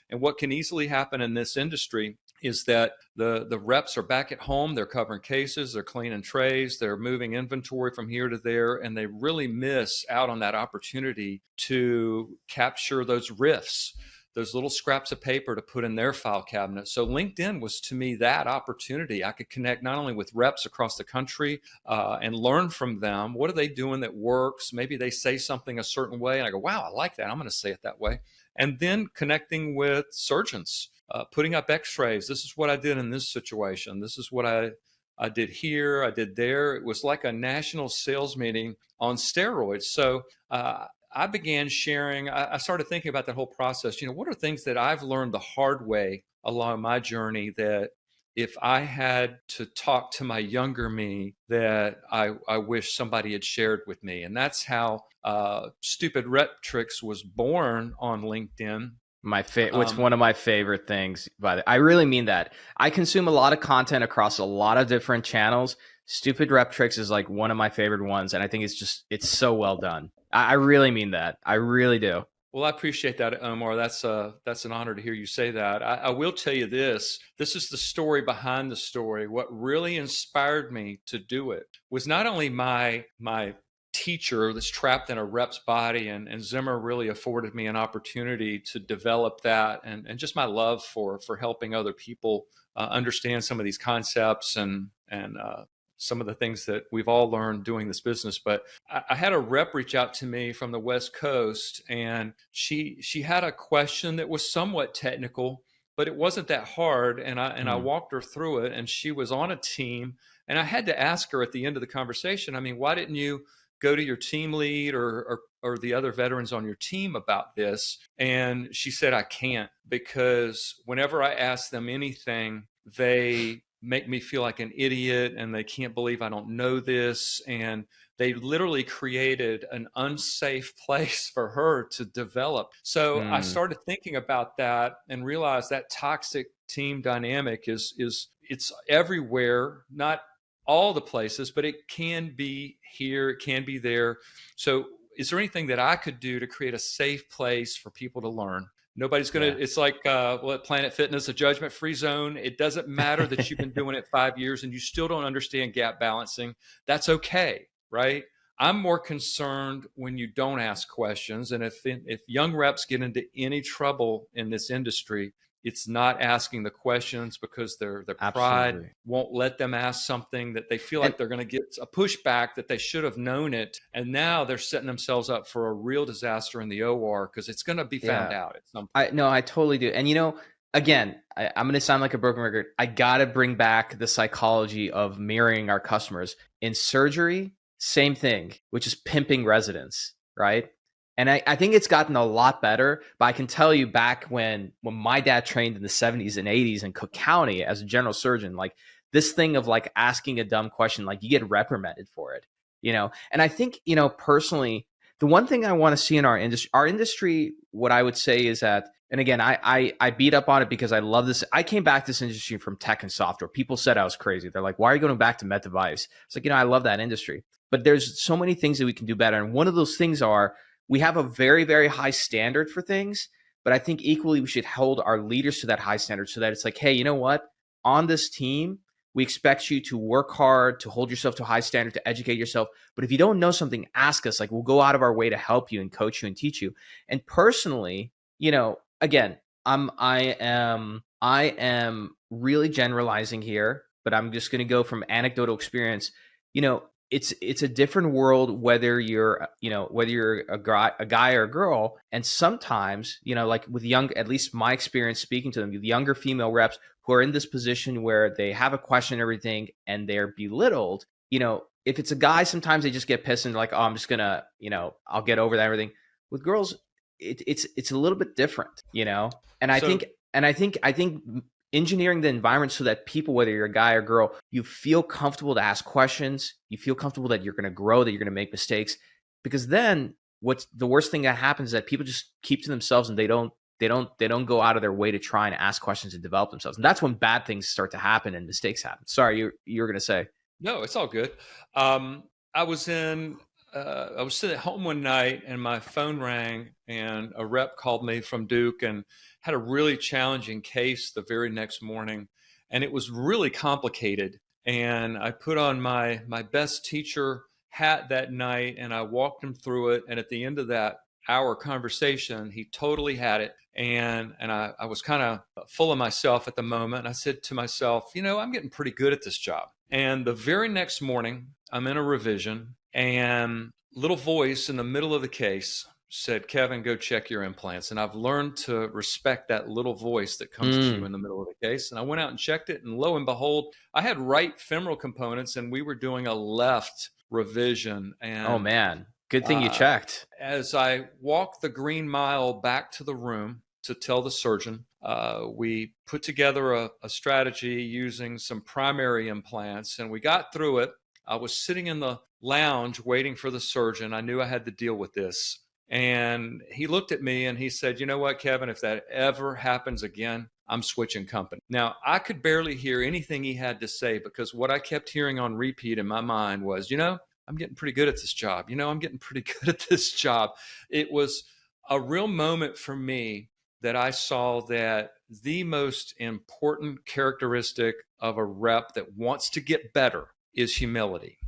And what can easily happen in this industry is that the reps are back at home, they're covering cases, they're cleaning trays, they're moving inventory from here to there, and they really miss out on that opportunity to capture those riffs, those little scraps of paper to put in their file cabinet. So LinkedIn was, to me, that opportunity. I could connect not only with reps across the country and learn from them. What are they doing that works? Maybe they say something a certain way, and I go, wow, I like that. I'm going to say it that way. And then connecting with surgeons, putting up x-rays. This is what I did in this situation. This is what I did here, I did there. It was like a national sales meeting on steroids. So I began sharing, I started thinking about that whole process. What are things that I've learned the hard way along my journey that if I had to talk to my younger me, that I wish somebody had shared with me? And that's how Stupid Rep Tricks was born on LinkedIn. What's one of my favorite things, I really mean that. I consume a lot of content across a lot of different channels. Stupid Rep Tricks is like one of my favorite ones, and I think it's so well done. I really mean that. I really do. Well, I appreciate that, Omar. That's an honor to hear you say that. I will tell you this. This is the story behind the story. What really inspired me to do it was not only my teacher that's trapped in a rep's body, and Zimmer really afforded me an opportunity to develop that, and just my love for helping other people understand some of these concepts and some of the things that we've all learned doing this business. But I had a rep reach out to me from the West Coast, and she had a question that was somewhat technical, but it wasn't that hard. And I walked her through it, and she was on a team. And I had to ask her at the end of the conversation, I mean, why didn't you go to your team lead or the other veterans on your team about this? And she said, I can't, because whenever I ask them anything, they make me feel like an idiot, and they can't believe I don't know this. And they literally created an unsafe place for her to develop. So I started thinking about that and realized that toxic team dynamic is it's everywhere, not all the places, but it can be here, it can be there. So is there anything that I could do to create a safe place for people to learn? Nobody's going to, it's like Planet Fitness, a judgment-free zone. It doesn't matter that you've been doing it 5 years and you still don't understand gap balancing. That's okay, right? I'm more concerned when you don't ask questions. And if young reps get into any trouble in this industry, it's not asking the questions because their pride won't let them ask something that they feel like they're going to get a pushback, that they should have known it. And now they're setting themselves up for a real disaster in the OR because it's going to be found out at some point. I totally do. And again, I'm going to sound like a broken record. I got to bring back the psychology of mirroring our customers. In surgery, same thing, which is pimping residents, right? And I think it's gotten a lot better, but I can tell you back when my dad trained in the 70s and 80s in Cook County as a general surgeon, like this thing of like asking a dumb question, like you get reprimanded for it, And I think, personally, the one thing I want to see in our industry, what I would say is that, and again, I beat up on it because I love this. I came back to this industry from tech and software. People said I was crazy. They're like, why are you going back to med device? It's like, I love that industry, but there's so many things that we can do better. And one of those things are, we have a very, very high standard for things, but I think equally we should hold our leaders to that high standard so that it's like, hey, you know what? On this team, we expect you to work hard, to hold yourself to a high standard, to educate yourself. But if you don't know something, ask us. Like, we'll go out of our way to help you and coach you and teach you. And personally, again, I am really generalizing here, but I'm just going to go from anecdotal experience. It's a different world whether you're a guy or a girl. And sometimes, like with at least my experience speaking to them, the younger female reps who are in this position where they have a question and everything and they're belittled, if it's a guy, sometimes they just get pissed and like, oh, I'm just gonna, I'll get over that, everything. With girls, it's a little bit different, And I think engineering the environment so that people, whether you're a guy or girl, you feel comfortable to ask questions, you feel comfortable that you're going to grow, that you're going to make mistakes, because then what's the worst thing that happens is that people just keep to themselves and they don't go out of their way to try and ask questions and develop themselves. And that's when bad things start to happen and mistakes happen. Sorry, you were going to say. No, it's all good. I was sitting at home one night and my phone rang and a rep called me from Duke and had a really challenging case the very next morning. And it was really complicated. And I put on my best teacher hat that night and I walked him through it. And at the end of that hour conversation, he totally had it. And I was kind of full of myself at the moment. And I said to myself, I'm getting pretty good at this job. And the very next morning, I'm in a revision and little voice in the middle of the case said, Kevin, go check your implants. And I've learned to respect that little voice that comes to you in the middle of the case. And I went out and checked it. And lo and behold, I had right femoral components and we were doing a left revision. And oh, man. Good thing you checked. As I walked the green mile back to the room to tell the surgeon, we put together a strategy using some primary implants, and we got through it. I was sitting in the lounge waiting for the surgeon. I knew I had to deal with this. And he looked at me and he said, "You know what, Kevin, if that ever happens again, I'm switching company." Now, I could barely hear anything he had to say because what I kept hearing on repeat in my mind was, I'm getting pretty good at this job. I'm getting pretty good at this job. It was a real moment for me that I saw that the most important characteristic of a rep that wants to get better is humility.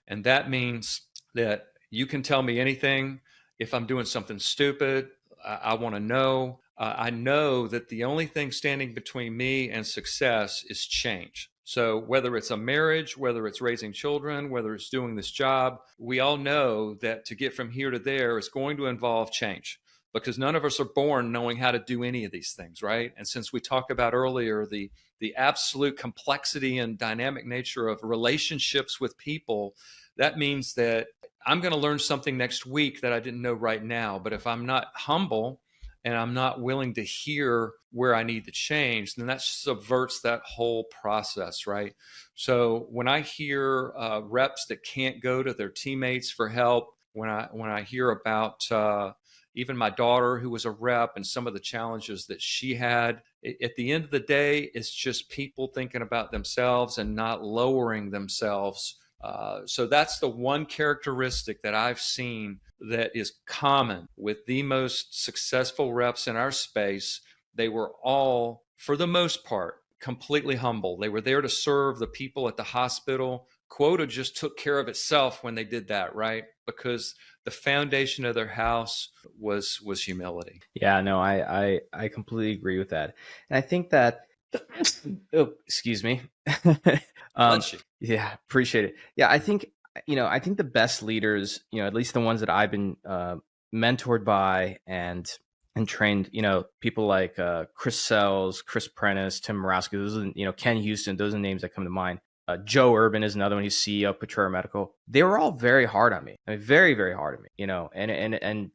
And that means that you can tell me anything. If I'm doing something stupid, I want to know. I know that the only thing standing between me and success is change. So whether it's a marriage, whether it's raising children, whether it's doing this job, we all know that to get from here to there is going to involve change, because none of us are born knowing how to do any of these things, right? And since we talked about earlier the absolute complexity and dynamic nature of relationships with people, that means that I'm going to learn something next week that I didn't know right now. But if I'm not humble and I'm not willing to hear where I need to change, then that subverts that whole process, right? So when I hear reps that can't go to their teammates for help, when I hear about even my daughter, who was a rep, and some of the challenges that she had, at the end of the day, it's just people thinking about themselves and not lowering themselves. So that's the one characteristic that I've seen that is common with the most successful reps in our space. They were all, for the most part, completely humble. They were there to serve the people at the hospital. Quota just took care of itself when they did that, right? Because the foundation of their house was humility. Yeah, no, I completely agree with that. And I think that, oh, excuse me. Bless you. Yeah, appreciate it. Yeah, I think the best leaders, at least the ones that I've been mentored by and trained, people like Chris Sells, Chris Prentice, Tim Morawski, those are, Ken Houston, those are the names that come to mind. Joe Urban is another one. He's CEO of Petrera Medical. They were all very hard on me. I mean, very, very hard on me, and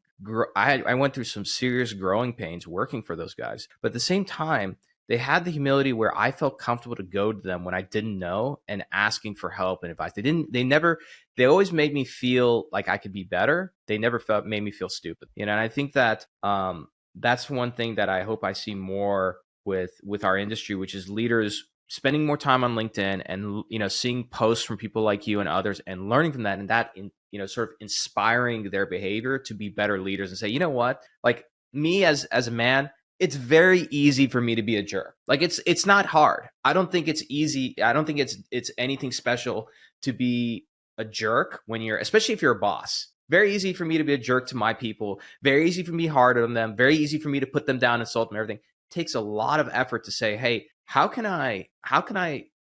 I went through some serious growing pains working for those guys. But at the same time, they had the humility where I felt comfortable to go to them when I didn't know and asking for help and advice. They always made me feel like I could be better. They never made me feel stupid. And I think that that's one thing that I hope I see more with our industry, which is leaders spending more time on LinkedIn and, seeing posts from people like you and others and learning from that, and that, sort of inspiring their behavior to be better leaders and say, you know what, like me as a man, it's very easy for me to be a jerk. Like it's not hard. I don't think it's easy. I don't think it's anything special to be a jerk especially if you're a boss. Very easy for me to be a jerk to my people. Very easy for me to be hard on them. Very easy for me to put them down, insult them, everything. It takes a lot of effort to say, hey, how can I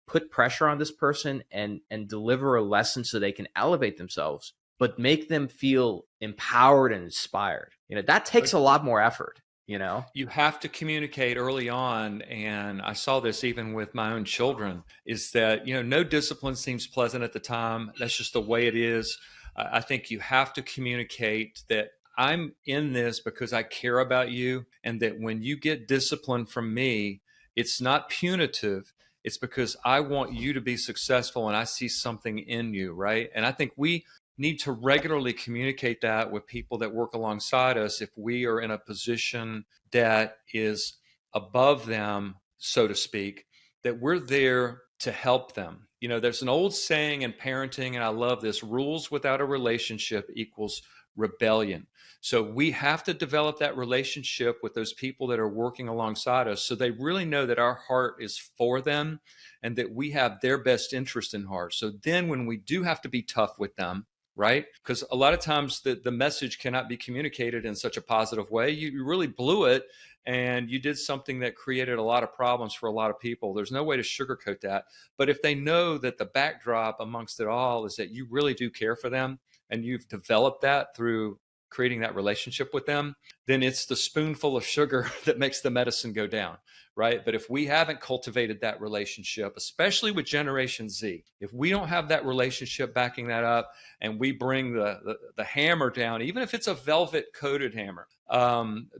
put pressure on this person and deliver a lesson so they can elevate themselves, but make them feel empowered and inspired? That takes a lot more effort. You have to communicate early on. And I saw this even with my own children, is that, no discipline seems pleasant at the time. That's just the way it is. I think you have to communicate that I'm in this because I care about you. And that when you get discipline from me, it's not punitive. It's because I want you to be successful and I see something in you, right? And I think we need to regularly communicate that with people that work alongside us if we are in a position that is above them, so to speak, that we're there to help them. There's an old saying in parenting, and I love this: rules without a relationship equals rebellion. So we have to develop that relationship with those people that are working alongside us so they really know that our heart is for them and that we have their best interest in heart. So then when we do have to be tough with them, right? Because a lot of times the message cannot be communicated in such a positive way. You really blew it and you did something that created a lot of problems for a lot of people. There's no way to sugarcoat that. But if they know that the backdrop amongst it all is that you really do care for them and you've developed that through creating that relationship with them, then it's the spoonful of sugar that makes the medicine go down, right? But if we haven't cultivated that relationship, especially with Generation Z, if we don't have that relationship backing that up, and we bring the hammer down, even if it's a velvet coated hammer,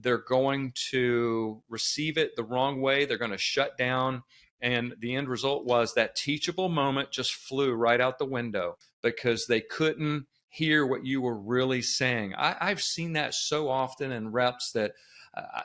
they're going to receive it the wrong way. They're going to shut down. And the end result was that teachable moment just flew right out the window because they couldn't hear what you were really saying. I've seen that so often in reps that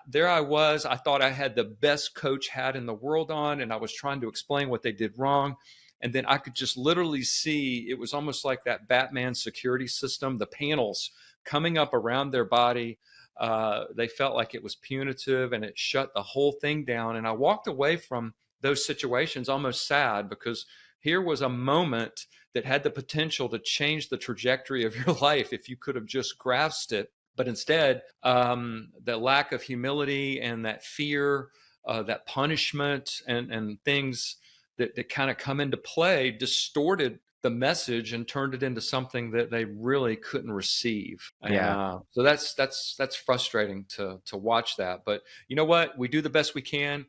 there I was. I thought I had the best coach hat in the world on, and I was trying to explain what they did wrong. And then I could just literally see, it was almost like that Batman security system, the panels coming up around their body. They felt like it was punitive, and it shut the whole thing down. And I walked away from those situations almost sad, because here was a moment that had the potential to change the trajectory of your life if you could have just grasped it. But instead, the lack of humility and that fear, that punishment and things that kind of come into play distorted the message and turned it into something that they really couldn't receive. Yeah. So that's frustrating to watch that. But you know what? We do the best we can.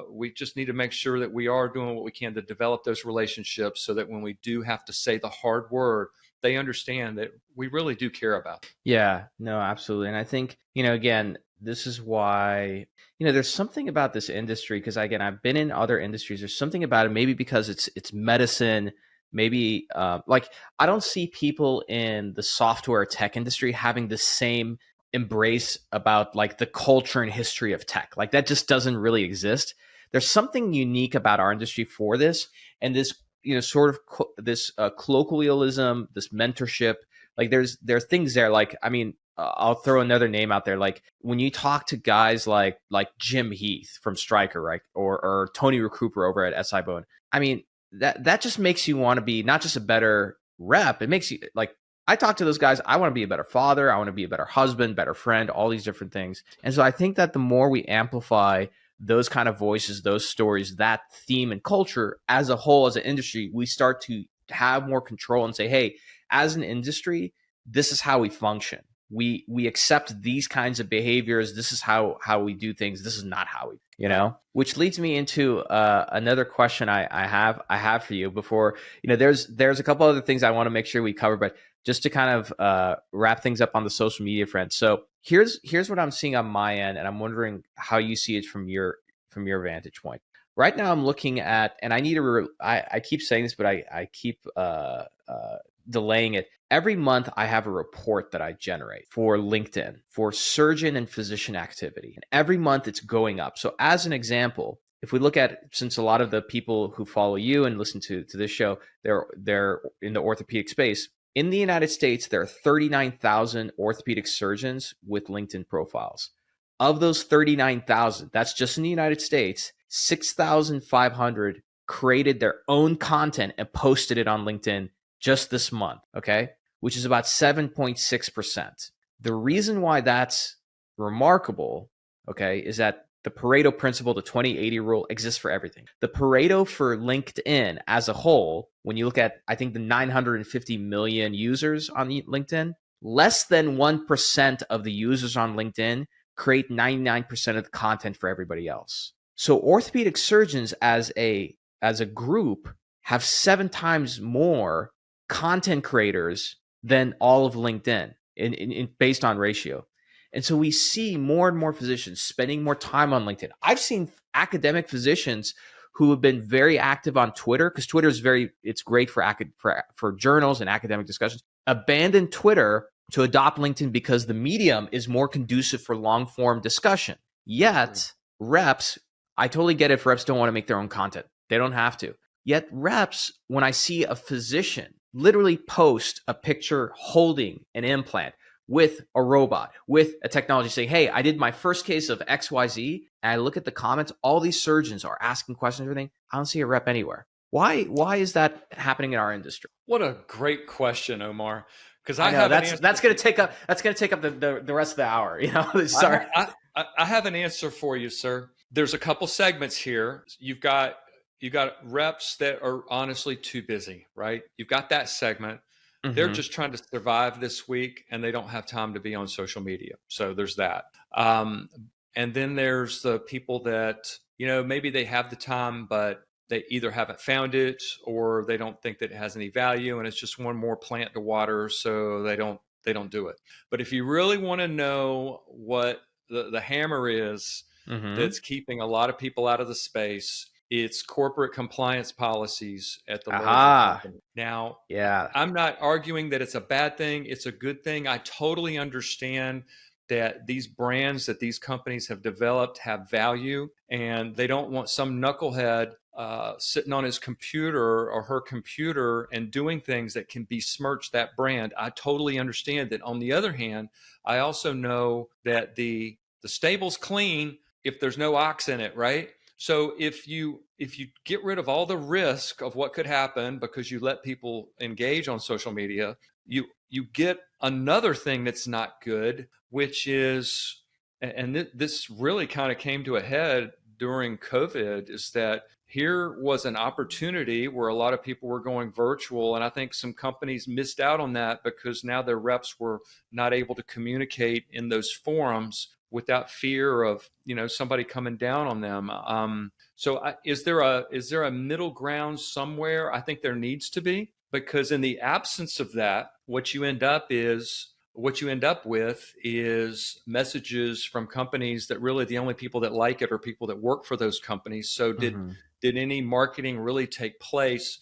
We just need to make sure that we are doing what we can to develop those relationships so that when we do have to say the hard word, they understand that we really do care about them. Yeah, no, absolutely. And I think, again, this is why, there's something about this industry, because again, I've been in other industries. There's something about it, maybe because it's medicine, maybe like I don't see people in the software tech industry having the same embrace about like the culture and history of tech. Like that just doesn't really exist. There's something unique about our industry for this, and this, sort of this colloquialism, this mentorship. Like there's things there. Like, I mean, I'll throw another name out there. Like when you talk to guys like Jim Heath from Stryker, right, or Tony Recruper over at SI Bone. I mean, that just makes you want to be not just a better rep. It makes you like, I talk to those guys. I want to be a better father. I want to be a better husband, better friend, all these different things. And so I think that the more we amplify those kind of voices, those stories, that theme and culture as a whole, as an industry, we start to have more control and say, hey, as an industry, this is how we function. We accept these kinds of behaviors. This is how we do things. This is not how we, which leads me into another question I have for you before, there's a couple other things I want to make sure we cover, but just to kind of wrap things up on the social media front. So here's what I'm seeing on my end, and I'm wondering how you see it from your vantage point. Right now, I'm looking at, and I need to. I keep saying this, but I keep delaying it. Every month, I have a report that I generate for LinkedIn for surgeon and physician activity, and every month it's going up. So, as an example, if we look at, since a lot of the people who follow you and listen to this show, they're in the orthopedic space. In the United States, there are 39,000 orthopedic surgeons with LinkedIn profiles. Of those 39,000, that's just in the United States, 6,500 created their own content and posted it on LinkedIn just this month, okay? Which is about 7.6%. The reason why that's remarkable, okay, is that the Pareto principle, the 20-80 rule, exists for everything. The Pareto for LinkedIn as a whole, when you look at, I think, the 950 million users on LinkedIn, less than 1% of the users on LinkedIn create 99% of the content for everybody else. So orthopedic surgeons as a group have 7 times more content creators than all of LinkedIn in based on ratio. And so we see more and more physicians spending more time on LinkedIn. I've seen academic physicians who have been very active on Twitter, because Twitter is it's great for journals and academic discussions, abandon Twitter to adopt LinkedIn because the medium is more conducive for long form discussion. Yet reps, I totally get it if reps don't want to make their own content. They don't have to. Yet reps, when I see a physician literally post a picture holding an implant with a robot, with a technology, saying, hey, I did my first case of XYZ, and I look at the comments, all these surgeons are asking questions and everything. I don't see a rep anywhere. Why is that happening in our industry? What a great question, Omar. Because I know that's going to take up the rest of the hour. Sorry. I have an answer for you, sir. There's a couple segments here. You've got reps that are honestly too busy, right? You've got that segment. They're Mm-hmm. just trying to survive this week and they don't have time to be on social media. So there's that. And then there's the people that, maybe they have the time, but they either haven't found it or they don't think that it has any value and it's just one more plant to water. So they don't do it. But if you really want to know what the hammer is Mm-hmm. that's keeping a lot of people out of the space, it's corporate compliance policies at the larger Aha. company. Now, Yeah. I'm not arguing that it's a bad thing. It's a good thing. I totally understand that these brands that these companies have developed have value, and they don't want some knucklehead sitting on his computer or her computer and doing things that can besmirch that brand. I totally understand that. On the other hand, I also know that the stable's clean if there's no ox in it, right? So if you get rid of all the risk of what could happen because you let people engage on social media, you get another thing that's not good, which is, and this really kind of came to a head during COVID, is that here was an opportunity where a lot of people were going virtual, and I think some companies missed out on that because now their reps were not able to communicate in those forums without fear of somebody coming down on them. Is there a middle ground somewhere? I think there needs to be, because in the absence of that, what you end up with is messages from companies that really the only people that like it are people that work for those companies. So Mm-hmm. did any marketing really take place?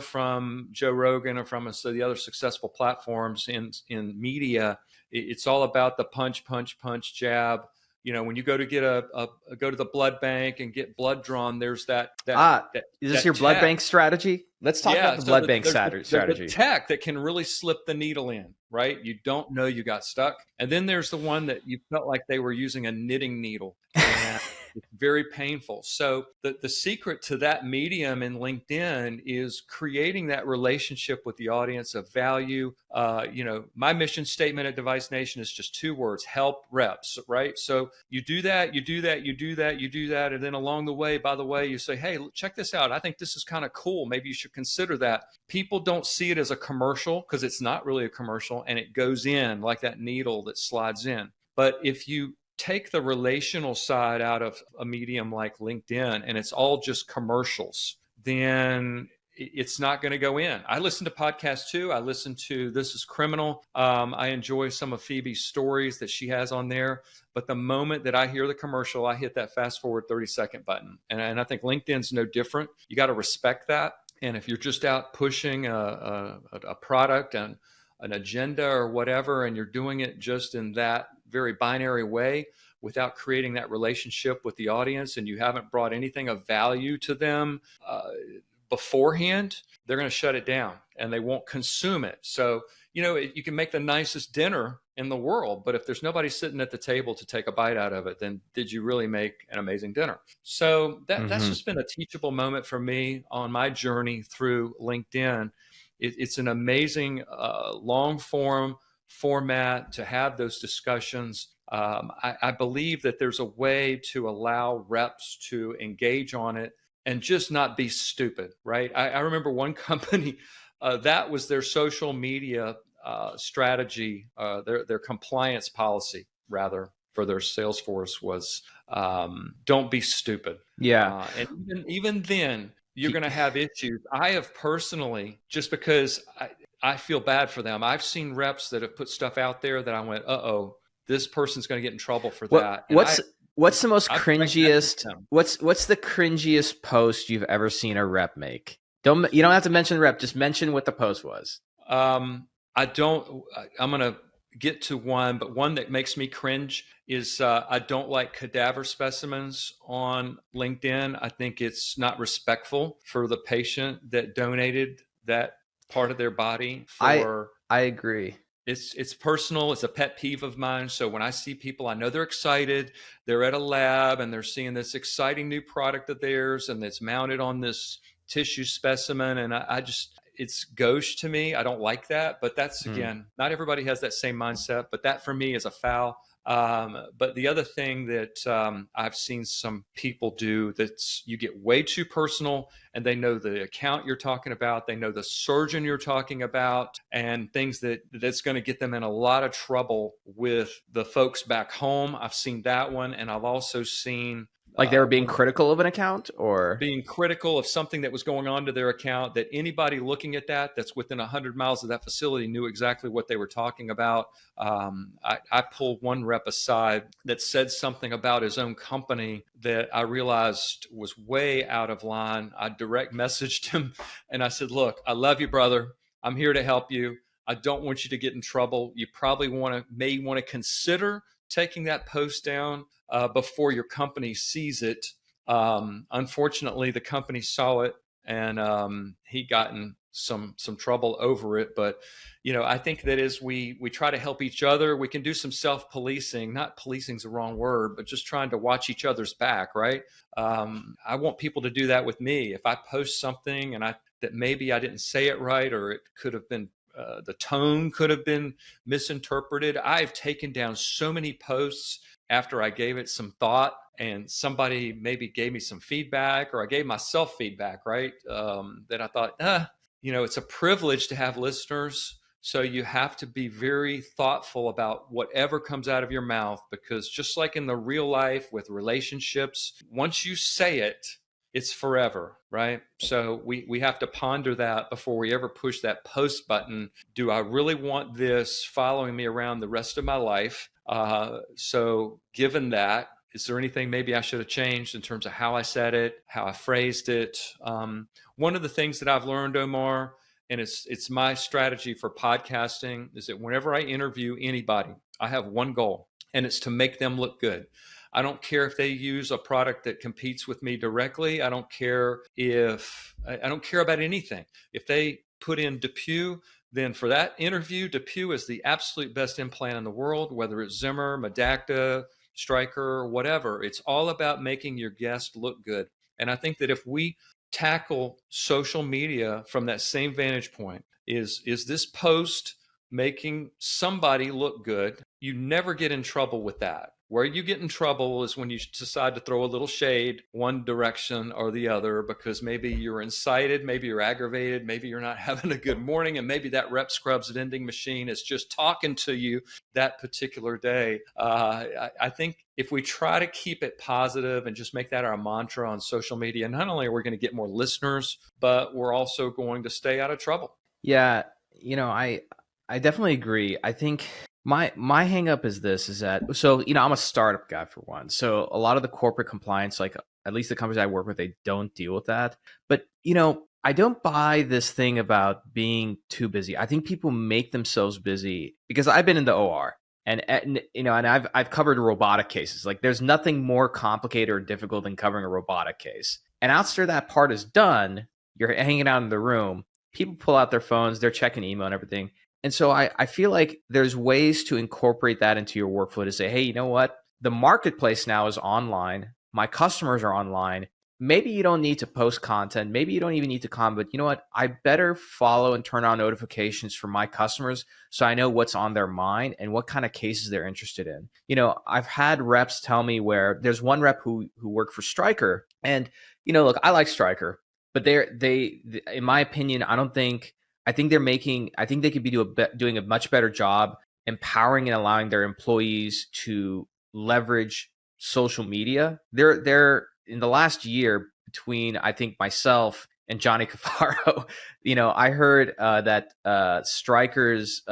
From Joe Rogan or from the other successful platforms in media, it's all about the punch, punch, punch, jab. When you go to get go to the blood bank and get blood drawn, there's Is this that your blood tech. bank strategy? Let's talk about Yeah, the so blood bank there's the strategy. tech that can really slip the needle in, right? You don't know you got stuck. And then there's the one that you felt like they were using a knitting needle, and it's very painful. So the secret to that medium in LinkedIn is creating that relationship with the audience of value. My mission statement at Device Nation is just two words: help reps, right? So you do that, you do that, you do that, you do that. And then along the way, by the way, you say, hey, check this out. I think this is kind of cool. Maybe you should consider that. People don't see it as a commercial because it's not really a commercial, and it goes in like that needle that slides in. But if you take the relational side out of a medium like LinkedIn and it's all just commercials, then it's not going to go in. I listen to podcasts too. I listen to This Is Criminal. I enjoy some of Phoebe's stories that she has on there. But the moment that I hear the commercial, I hit that fast forward 30-second button. And I think LinkedIn's no different. You got to respect that. And if you're just out pushing a product and an agenda or whatever, and you're doing it just in that very binary way without creating that relationship with the audience, and you haven't brought anything of value to them beforehand, they're going to shut it down and they won't consume it. So, you can make the nicest dinner in the world, but if there's nobody sitting at the table to take a bite out of it, then did you really make an amazing dinner? So that's Mm-hmm. just been a teachable moment for me on my journey through LinkedIn. It's an amazing long format to have those discussions. I believe that there's a way to allow reps to engage on it and just not be stupid, right? I remember one company that was their social media strategy, their compliance policy, rather, for their sales force was don't be stupid. Yeah. And even then, you're going to have issues. I have personally, just because I feel bad for them, I've seen reps that have put stuff out there that I went, uh-oh, this person's going to get in trouble for that. And What's the most I've cringiest? What's the cringiest post you've ever seen a rep make? You don't have to mention the rep. Just mention what the post was. I'm going to get to one, but one that makes me cringe is I don't like cadaver specimens on LinkedIn. I think it's not respectful for the patient that donated that part of their body for. I agree. It's personal. It's a pet peeve of mine. So when I see people, I know they're excited. They're at a lab and they're seeing this exciting new product of theirs, and it's mounted on this tissue specimen. And it's gauche to me. I don't like that. But that's, again, not everybody has that same mindset. But that for me is a foul. But the other thing that I've seen some people do, that's you get way too personal, and they know the account you're talking about, they know the surgeon you're talking about, and things that's going to get them in a lot of trouble with the folks back home. I've seen that one, and I've also seen Like they were being critical of an account, or being critical of something that was going on to their account, that anybody looking at that's within 100 miles of that facility knew exactly what they were talking about. I pulled one rep aside that said something about his own company that I realized was way out of line. I direct messaged him and I said, look, I love you, brother. I'm here to help you. I don't want you to get in trouble. You probably may want to consider taking that post down before your company sees it. Unfortunately, the company saw it, and he got in some trouble over it. But I think that as we try to help each other, we can do some self-policing. Not policing is the wrong word, but just trying to watch each other's back, right? I want people to do that with me. If I post something and that maybe I didn't say it right, or it could have been the tone could have been misinterpreted. I've taken down so many posts after I gave it some thought, and somebody maybe gave me some feedback, or I gave myself feedback, right? That I thought, it's a privilege to have listeners. So you have to be very thoughtful about whatever comes out of your mouth, because just like in the real life with relationships, once you say it, it's forever, right? So we have to ponder that before we ever push that post button. Do I really want this following me around the rest of my life? So given that, is there anything maybe I should have changed in terms of how I said it, how I phrased it? One of the things that I've learned, Omar, and it's my strategy for podcasting, is that whenever I interview anybody, I have one goal, and it's to make them look good. I don't care if they use a product that competes with me directly. I don't care about anything. If they put in DePuy, then for that interview, DePuy is the absolute best implant in the world, whether it's Zimmer, Medacta, Stryker, whatever. It's all about making your guest look good. And I think that if we tackle social media from that same vantage point, is this post making somebody look good? You never get in trouble with that. Where you get in trouble is when you decide to throw a little shade one direction or the other, because maybe you're incited, maybe you're aggravated, maybe you're not having a good morning, and maybe that rep scrubs vending machine is just talking to you that particular day. I think if we try to keep it positive and just make that our mantra on social media, not only are we going to get more listeners, but we're also going to stay out of trouble. Yeah, I definitely agree. I think my hang up is that, so, I'm a startup guy for one. So a lot of the corporate compliance, like at least the companies I work with, they don't deal with that. But, I don't buy this thing about being too busy. I think people make themselves busy, because I've been in the OR and I've covered robotic cases. Like there's nothing more complicated or difficult than covering a robotic case. And after that part is done, you're hanging out in the room, people pull out their phones, they're checking email and everything. And so I feel like there's ways to incorporate that into your workflow to say, hey, you know what? The marketplace now is online. My customers are online. Maybe you don't need to post content. Maybe you don't even need to comment, but you know what? I better follow and turn on notifications for my customers so I know what's on their mind and what kind of cases they're interested in. I've had reps tell me, where there's one rep who worked for Stryker, and, look, I like Stryker, but they in my opinion, I think they could be doing a much better job empowering and allowing their employees to leverage social media. They're in the last year, between, I think, myself and Johnny Cafaro, I heard that Stryker's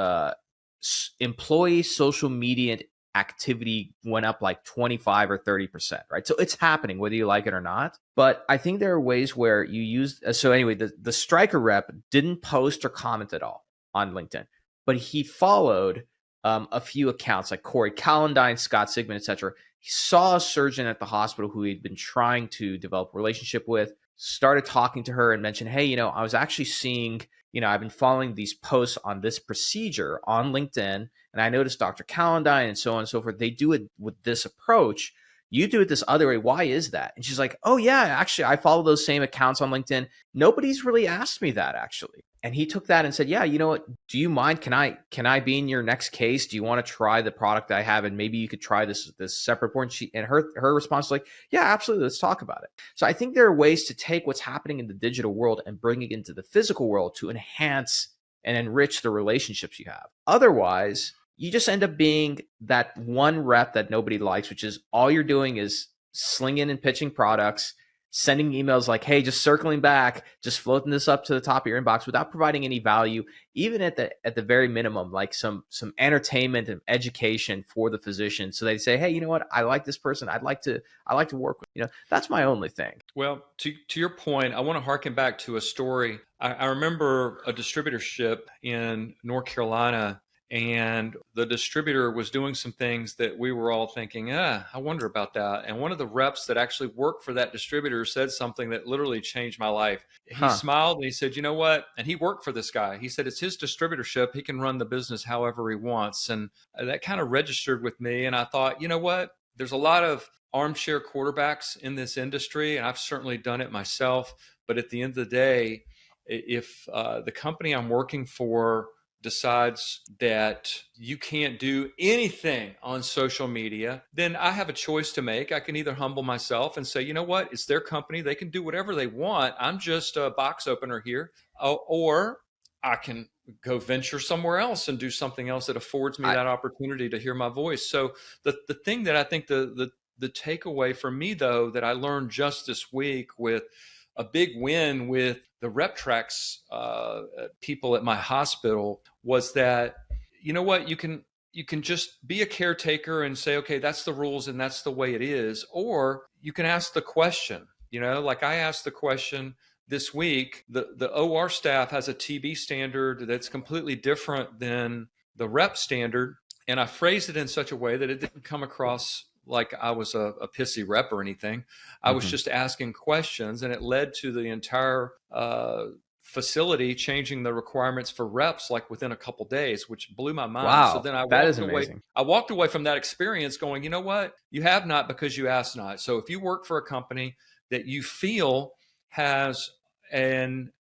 employee social media activity went up like 25 or 30%, right? So it's happening whether you like it or not. But I think there are ways where you use, so anyway, the Stryker rep didn't post or comment at all on LinkedIn, but he followed a few accounts like Corey Calendine, Scott Sigmund, etc. He saw a surgeon at the hospital who he'd been trying to develop a relationship with, started talking to her and mentioned, hey, I was actually seeing, I've been following these posts on this procedure on LinkedIn, and I noticed Dr. Calendine and so on and so forth. They do it with this approach. You do it this other way. Why is that? And she's like, oh yeah, actually, I follow those same accounts on LinkedIn. Nobody's really asked me that, actually. And he took that and said, yeah, you know what? Do you mind? Can I be in your next case? Do you want to try the product I have? And maybe you could try this separate board. And her response was like, yeah, absolutely. Let's talk about it. So I think there are ways to take what's happening in the digital world and bring it into the physical world to enhance and enrich the relationships you have. Otherwise, you just end up being that one rep that nobody likes, which is all you're doing is slinging and pitching products, sending emails like, hey, just circling back, just floating this up to the top of your inbox without providing any value, even at the very minimum, like some entertainment and education for the physician. So they say, hey, you know what? I like this person. I'd like to work with, that's my only thing. Well, to your point, I want to harken back to a story. I remember a distributorship in North Carolina, and the distributor was doing some things that we were all thinking, I wonder about that. And one of the reps that actually worked for that distributor said something that literally changed my life. He smiled and he said, you know what? And he worked for this guy. He said, it's his distributorship. He can run the business however he wants. And that kind of registered with me. And I thought, you know what? There's a lot of armchair quarterbacks in this industry, and I've certainly done it myself. But at the end of the day, if the company I'm working for decides that you can't do anything on social media, then I have a choice to make. I can either humble myself and say, you know what, it's their company. They can do whatever they want. I'm just a box opener here. Or I can go venture somewhere else and do something else that affords me that opportunity to hear my voice. So the thing that I think the takeaway for me, though, that I learned just this week with a big win with the RepTrax people at my hospital was that, you know what, you can just be a caretaker and say, okay, that's the rules and that's the way it is. Or you can ask the question, like I asked the question this week. The OR staff has a TB standard that's completely different than the rep standard. And I phrased it in such a way that it didn't come across like I was a pissy rep or anything. I was just asking questions, and it led to the entire facility changing the requirements for reps like within a couple days, which blew my mind. Wow, so then I walked away from that experience going, you know what? You have not because you asked not. So if you work for a company that you feel has an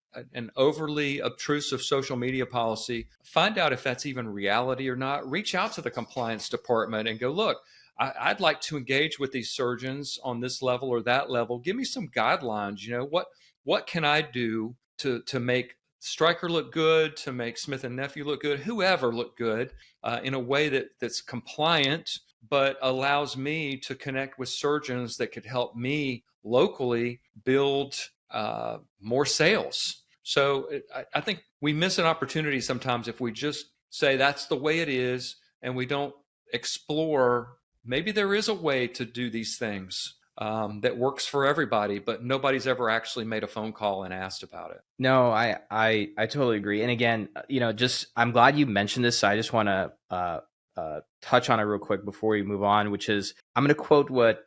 overly obtrusive social media policy, find out if that's even reality or not. Reach out to the compliance department and go, look, I'd like to engage with these surgeons on this level or that level. Give me some guidelines. What can I do to make Stryker look good, to make Smith and Nephew look good, whoever look good in a way that's compliant, but allows me to connect with surgeons that could help me locally build more sales. So I think we miss an opportunity sometimes if we just say that's the way it is and we don't explore. Maybe there is a way to do these things that works for everybody, but nobody's ever actually made a phone call and asked about it. No, I totally agree. And again, I'm glad you mentioned this. I just want to touch on it real quick before we move on, which is I'm going to quote what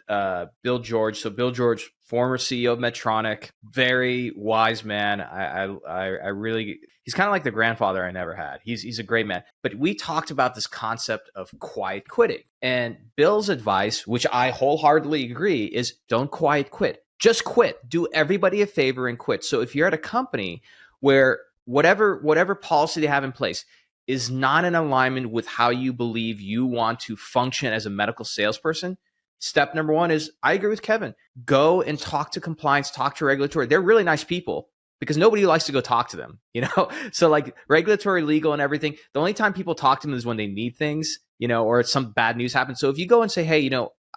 Bill George. So Bill George, former CEO of Medtronic, very wise man. I really, he's kind of like the grandfather I never had. He's a great man. But we talked about this concept of quiet quitting. And Bill's advice, which I wholeheartedly agree, is don't quiet quit. Just quit. Do everybody a favor and quit. So if you're at a company where whatever policy they have in place is not in alignment with how you believe you want to function as a medical salesperson, step number one is, I agree with Kevin, go and talk to compliance, talk to regulatory. They're really nice people because nobody likes to go talk to them, So like regulatory, legal, and everything, the only time people talk to them is when they need things, or some bad news happens. So if you go and say, hey,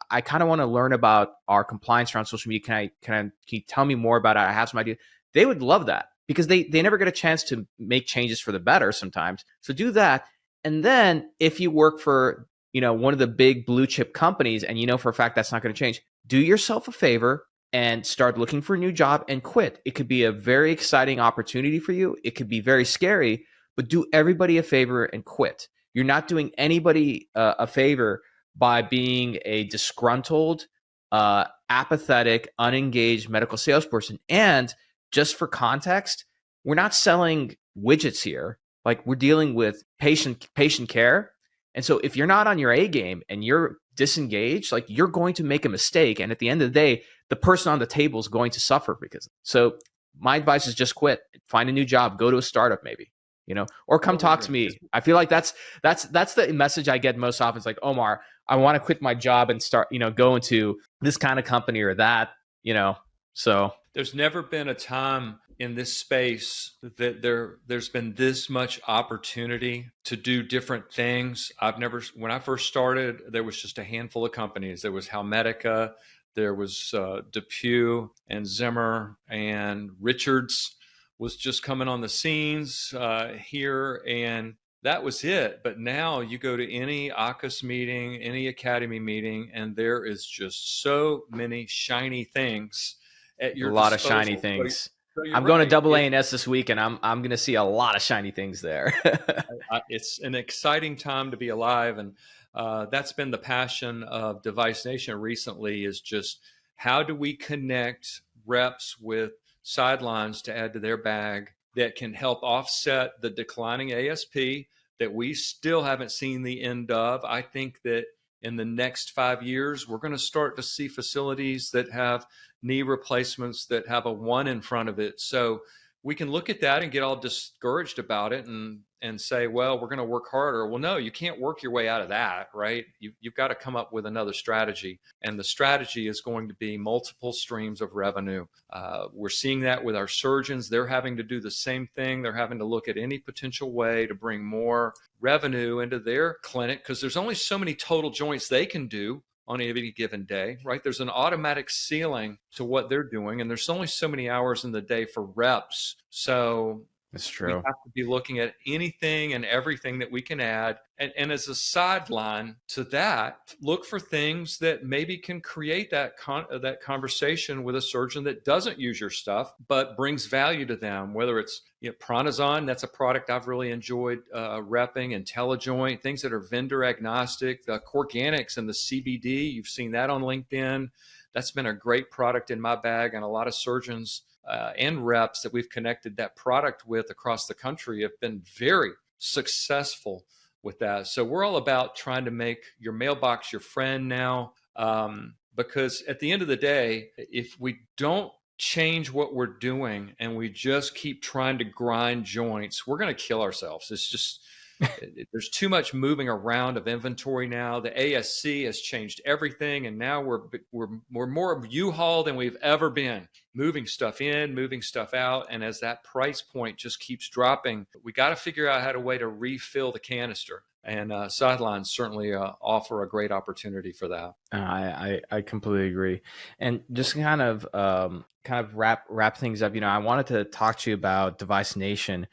I kind of want to learn about our compliance around social media. Can you tell me more about it? I have some idea. They would love that because they never get a chance to make changes for the better sometimes. So do that. And then if you work for, one of the big blue chip companies and for a fact that's not going to change, do yourself a favor and start looking for a new job and quit. It could be a very exciting opportunity for you. It could be very scary, but do everybody a favor and quit. You're not doing anybody a favor by being a disgruntled, apathetic, unengaged medical salesperson. And just for context, we're not selling widgets here. Like, we're dealing with patient care. And so if you're not on your A game and you're disengaged, like, you're going to make a mistake. And at the end of the day, the person on the table is going to suffer because. So my advice is just quit, find a new job, go to a startup maybe, or come Totally talk to agree. me. I feel like that's the message I get most often. It's like, Omar, I want to quit my job and start, go into this kind of company or that, so. There's never been a time in this space that there's been this much opportunity to do different things. When I first started, there was just a handful of companies. There was Halmedica, there was Depew and Zimmer, and Richards was just coming on the scenes here, and that was it. But now you go to any ACUS meeting, any Academy meeting, and there is just so many shiny things at A your lot of disposal. shiny things. So you're I'm going to right. double A&S this week, and I'm going to see a lot of shiny things there. It's an exciting time to be alive, and that's been the passion of Device Nation recently. Is just how do we connect reps with sidelines to add to their bag that can help offset the declining ASP that we still haven't seen the end of. I think that in the next 5 years, we're going to start to see facilities that have knee replacements that have a 1 in front of it. So we can look at that and get all discouraged about it and say, well, we're going to work harder. Well, no, you can't work your way out of that, right? You've got to come up with another strategy. And the strategy is going to be multiple streams of revenue. We're seeing that with our surgeons. They're having to do the same thing. They're having to look at any potential way to bring more revenue into their clinic because there's only so many total joints they can do on any given day, right? There's an automatic ceiling to what they're doing, and there's only so many hours in the day for reps. So That's we true. have to be looking at anything and everything that we can add. And as a sideline to that, look for things that maybe can create that conversation with a surgeon that doesn't use your stuff, but brings value to them, whether it's Pronazon, that's a product I've really enjoyed repping, IntelliJoint, things that are vendor agnostic, the Corganics and the CBD, you've seen that on LinkedIn. That's been a great product in my bag, and a lot of surgeons and reps that we've connected that product with across the country have been very successful with that. So we're all about trying to make your mailbox your friend now, because at the end of the day, if we don't change what we're doing and we just keep trying to grind joints, we're going to kill ourselves. It's just there's too much moving around of inventory now. The ASC has changed everything, and now we're more U-Haul than we've ever been, moving stuff in, moving stuff out. And as that price point just keeps dropping, we got to figure out how to way to refill the canister. And sidelines certainly offer a great opportunity for that. I completely agree. And just kind of wrap things up. I wanted to talk to you about Device Nation.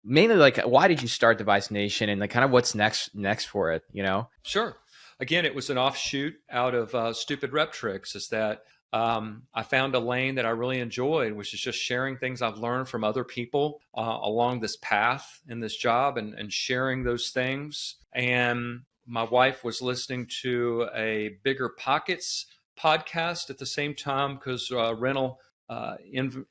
Mainly like, why did you start Device Nation, and like kind of what's next for it? Sure. Again, it was an offshoot out of Stupid Rep Tricks. Is that I found a lane that I really enjoyed, which is just sharing things I've learned from other people along this path in this job, and sharing those things. And my wife was listening to a Bigger Pockets podcast at the same time, because rental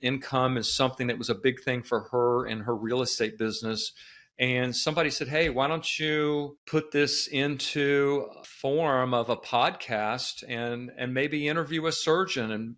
income is something that was a big thing for her in her real estate business. And somebody said, hey, why don't you put this into a form of a podcast and maybe interview a surgeon and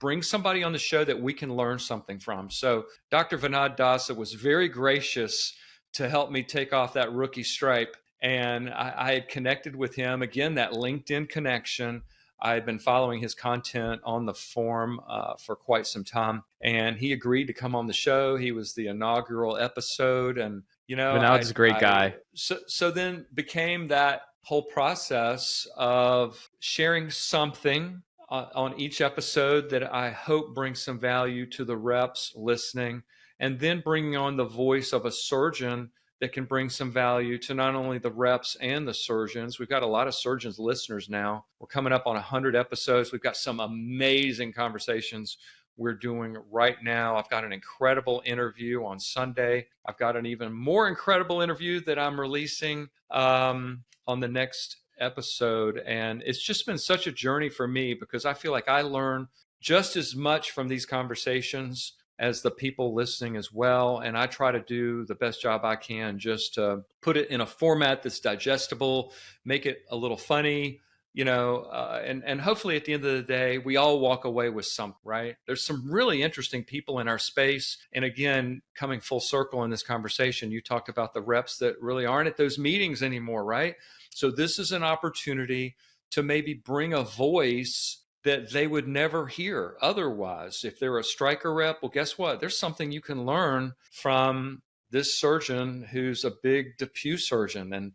bring somebody on the show that we can learn something from. So Dr. Vinod Dasa was very gracious to help me take off that rookie stripe. And I had connected with him, again, that LinkedIn connection. I had been following his content on the forum for quite some time, and he agreed to come on the show. He was the inaugural episode, and Vinod's a great guy. So then became that whole process of sharing something on each episode that I hope brings some value to the reps listening, and then bringing on the voice of a surgeon that can bring some value to not only the reps and the surgeons. We've got a lot of surgeons listeners now. We're coming up on 100 episodes. We've got some amazing conversations we're doing right now. I've got an incredible interview on Sunday. I've got an even more incredible interview that I'm releasing on the next episode. And it's just been such a journey for me, because I feel like I learn just as much from these conversations as the people listening as well. And I try to do the best job I can just to put it in a format that's digestible, make it a little funny, and hopefully at the end of the day, we all walk away with something, right? There's some really interesting people in our space. And again, coming full circle in this conversation, you talked about the reps that really aren't at those meetings anymore, right? So this is an opportunity to maybe bring a voice that they would never hear otherwise. If they're a striker rep, well, guess what? There's something you can learn from this surgeon who's a big DePuy surgeon. And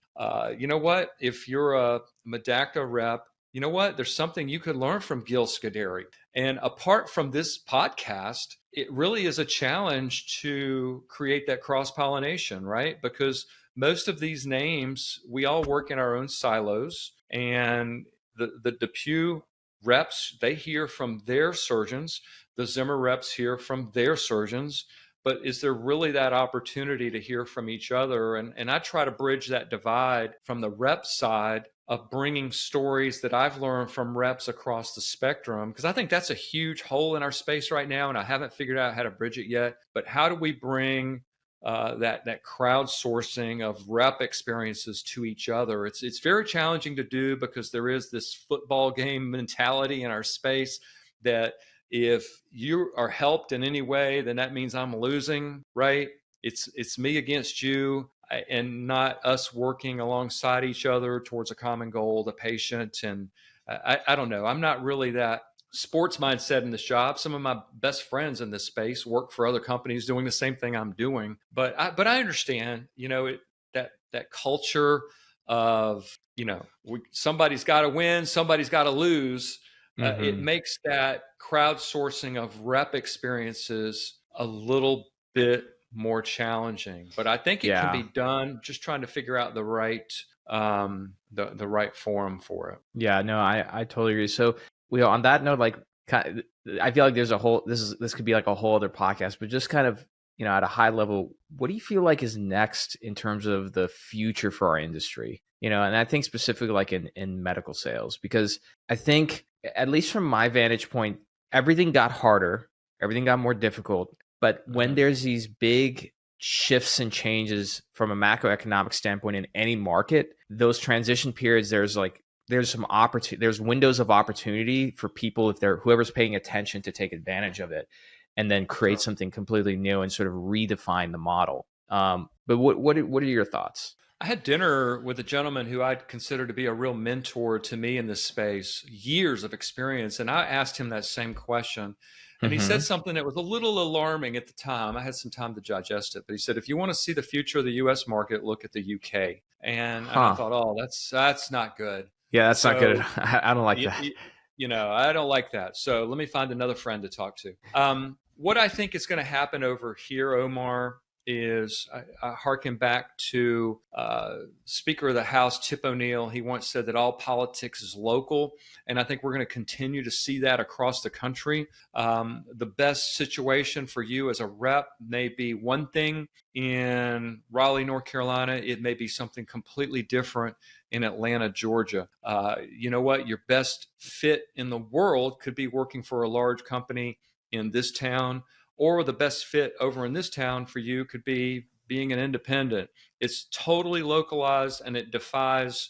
you know what? If you're a Medacta rep, you know what? There's something you could learn from Gil Scuderi. And apart from this podcast, it really is a challenge to create that cross-pollination, right? Because most of these names, we all work in our own silos. And the DePuy reps, they hear from their surgeons. The Zimmer reps hear from their surgeons. But is there really that opportunity to hear from each other? And I try to bridge that divide from the rep side of bringing stories that I've learned from reps across the spectrum, because I think that's a huge hole in our space right now, and I haven't figured out how to bridge it yet. But how do we bring that crowdsourcing of rep experiences to each other? It's very challenging to do because there is this football game mentality in our space that if you are helped in any way, then that means I'm losing, right? It's me against you, and not us working alongside each other towards a common goal, the patient. And I don't know. I'm not really that sports mindset in this job. Some of my best friends in this space work for other companies doing the same thing I'm doing. But I understand, that culture of, somebody's got to win, somebody's got to lose. It makes that crowdsourcing of rep experiences a little bit more challenging, but I think it can be done. Just trying to figure out the right the right forum for it. Yeah, no, I totally agree. So, on that note, like, I feel like there's this could be like a whole other podcast, but just kind of, at a high level, what do you feel like is next in terms of the future for our industry? And I think specifically like in medical sales, because I think, at least from my vantage point, everything got harder, everything got more difficult. But when there's these big shifts and changes from a macroeconomic standpoint in any market, those transition periods, there's some opportunity, there's windows of opportunity for people, if they're whoever's paying attention, to take advantage of it and then create something completely new and sort of redefine the model. But what are your thoughts? I had dinner with a gentleman who I'd consider to be a real mentor to me in this space, years of experience. And I asked him that same question. And he said something that was a little alarming at the time. I had some time to digest it. But he said, if you want to see the future of the U.S. market, look at the U.K. And I thought, oh, that's not good. Yeah, that's not good. I don't like that. I don't like that. So let me find another friend to talk to. What I think is going to happen over here, Omar, is I harken back to Speaker of the House, Tip O'Neill. He once said that all politics is local. And I think we're going to continue to see that across the country. The best situation for you as a rep may be one thing in Raleigh, North Carolina. It may be something completely different in Atlanta, Georgia. You know what? Your best fit in the world could be working for a large company in this town, or the best fit over in this town for you could be being an independent. It's totally localized, and it defies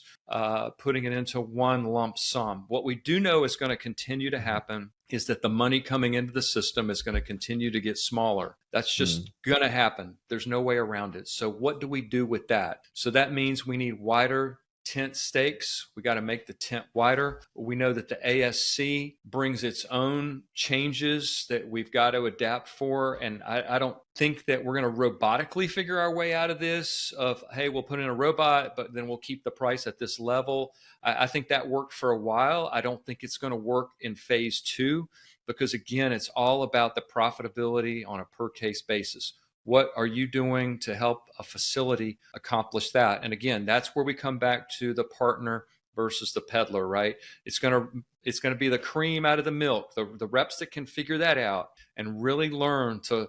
putting it into one lump sum. What we do know is going to continue to happen is that the money coming into the system is going to continue to get smaller. That's just going to happen. There's no way around it. So what do we do with that? So that means we need wider tent stakes. We got to make the tent wider. We know that the ASC brings its own changes that we've got to adapt for. And I don't think that we're going to robotically figure our way out of this of, hey, we'll put in a robot, but then we'll keep the price at this level. I think that worked for a while. I don't think it's going to work in phase 2 because, again, it's all about the profitability on a per case basis. What are you doing to help a facility accomplish that? And again, that's where we come back to the partner versus the peddler, right? It's going to be the cream out of the milk, the reps that can figure that out and really learn to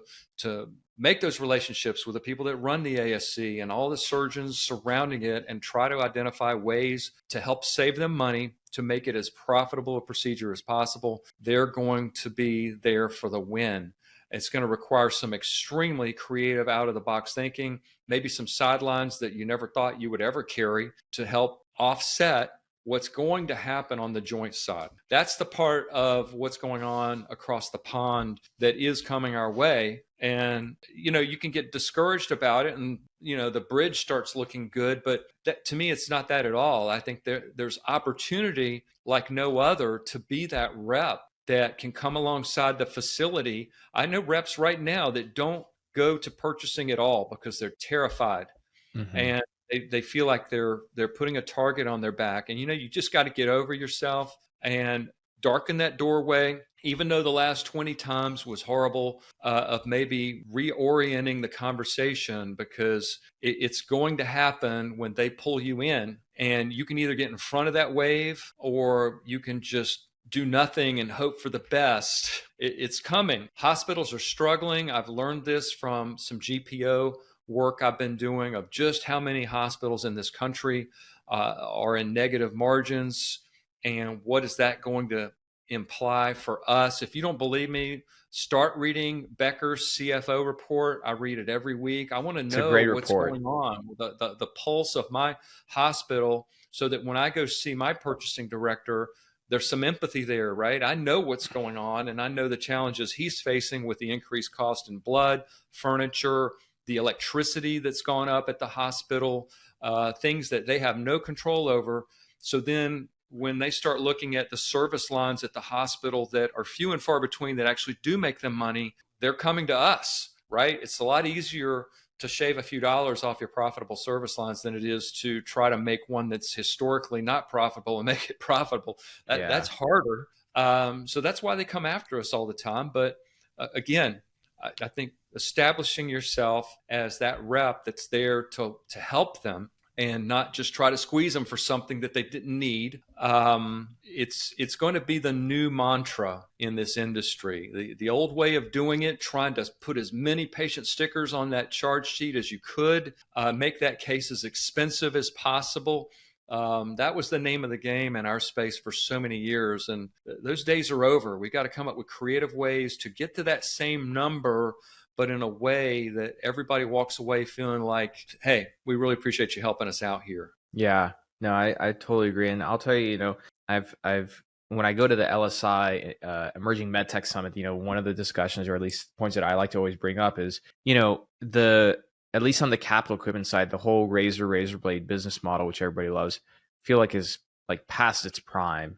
make those relationships with the people that run the ASC and all the surgeons surrounding it, and try to identify ways to help save them money, to make it as profitable a procedure as possible. They're going to be there for the win. It's going to require some extremely creative, out-of-the-box thinking, maybe some sidelines that you never thought you would ever carry to help offset what's going to happen on the joint side. That's the part of what's going on across the pond that is coming our way. And, you can get discouraged about it, and, the bridge starts looking good. But that, to me, it's not that at all. I think there's opportunity like no other to be that rep that can come alongside the facility. I know reps right now that don't go to purchasing at all because they're terrified. Mm-hmm. And they feel like they're putting a target on their back. And you just got to get over yourself and darken that doorway. Even though the last 20 times was horrible, of maybe reorienting the conversation, because it's going to happen when they pull you in, and you can either get in front of that wave or you can just do nothing and hope for the best. It's coming. Hospitals are struggling. I've learned this from some GPO work I've been doing of just how many hospitals in this country are in negative margins, and what is that going to imply for us. If you don't believe me, start reading Becker's CFO report. I read it every week. I want to It's a know great what's report. going on, the pulse of my hospital, so that when I go see my purchasing director, there's some empathy there, right? I know what's going on, and I know the challenges he's facing with the increased cost in blood, furniture, the electricity that's gone up at the hospital, things that they have no control over. So then when they start looking at the service lines at the hospital that are few and far between that actually do make them money, they're coming to us, right? It's a lot easier to shave a few dollars off your profitable service lines than it is to try to make one that's historically not profitable and make it profitable. That's harder. So that's why they come after us all the time. But again, I think establishing yourself as that rep that's there to help them, and not just try to squeeze them for something that they didn't need. It's going to be the new mantra in this industry. The old way of doing it, trying to put as many patient stickers on that charge sheet as you could, make that case as expensive as possible. That was the name of the game in our space for so many years, and those days are over. We got to come up with creative ways to get to that same number, but in a way that everybody walks away feeling like, hey, we really appreciate you helping us out here. Yeah, no, I totally agree. And I'll tell you, I've when I go to the LSI Emerging MedTech Summit, one of the discussions, or at least points that I like to always bring up is, at least on the capital equipment side, the whole razor blade business model, which everybody loves, feel like is like past its prime,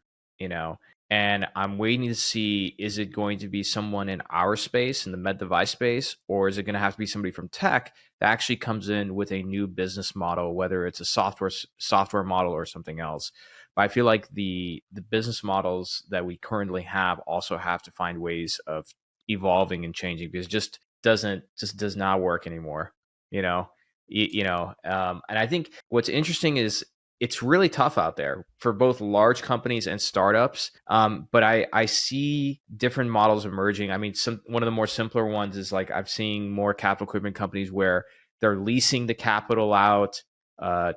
and I'm waiting to see, is it going to be someone in our space, in the med device space, or is it going to have to be somebody from tech that actually comes in with a new business model, whether it's a software model or something else. But I feel like the business models that we currently have also have to find ways of evolving and changing, because it just does not work anymore. And I think what's interesting is it's really tough out there for both large companies and startups. But I see different models emerging. I mean, one of the more simpler ones is like I've seen more capital equipment companies where they're leasing the capital out,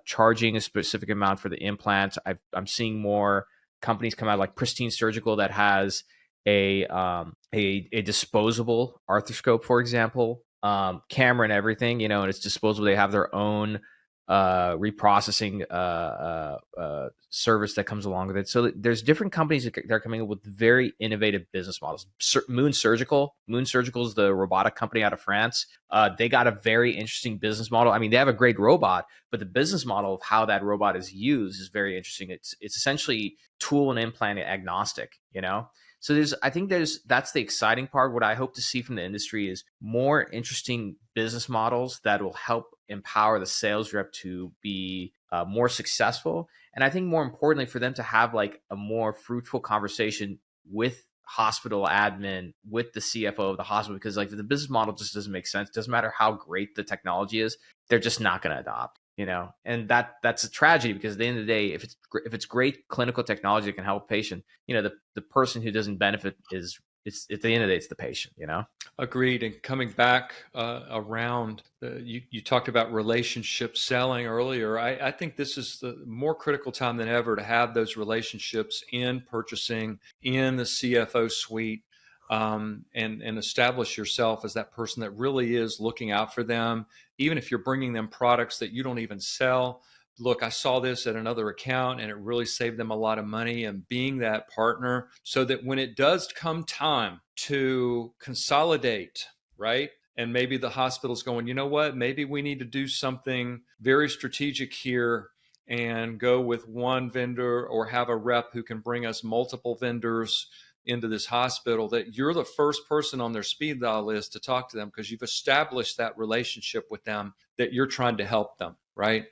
charging a specific amount for the implants. I'm seeing more companies come out like Pristine Surgical that has a disposable arthroscope, for example, camera and everything, and it's disposable. They have their own reprocessing service that comes along with it. So there's different companies that are coming up with very innovative business models. Moon Surgical is the robotic company out of France. They got a very interesting business model. I mean, they have a great robot, but the business model of how that robot is used is very interesting. It's essentially tool and implant agnostic, So that's the exciting part. What I hope to see from the industry is more interesting business models that will help empower the sales rep to be more successful. And I think more importantly, for them to have like a more fruitful conversation with hospital admin, with the CFO of the hospital, because like the business model just doesn't make sense. Doesn't matter how great the technology is, they're just not going to adopt. And that's a tragedy, because at the end of the day, if it's great clinical technology that can help a patient, the person who doesn't benefit it's at the end of the day, it's the patient, Agreed. And coming back around, you talked about relationship selling earlier. I think this is the more critical time than ever to have those relationships in purchasing, in the CFO suite, and establish yourself as that person that really is looking out for them, even if you're bringing them products that you don't even sell. look, I saw this at another account and it really saved them a lot of money, and being that partner so that when it does come time to consolidate, right? And maybe the hospital's going, you know what, maybe we need to do something very strategic here and go with one vendor or have a rep who can bring us multiple vendors into this hospital, that you're the first person on their speed dial list to talk to them because you've established that relationship with them, that you're trying to help them, right?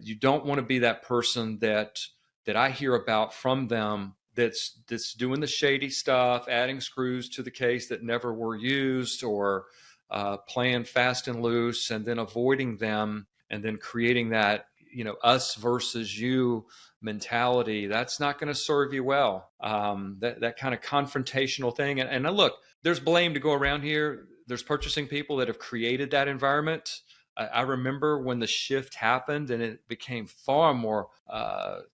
You don't want to be that person that I hear about from them that's doing the shady stuff, adding screws to the case that never were used, or playing fast and loose and then avoiding them and then creating that, us versus you mentality. That's not going to serve you well. That kind of confrontational thing. And look, there's blame to go around here. There's purchasing people that have created that environment. I remember when the shift happened and it became far more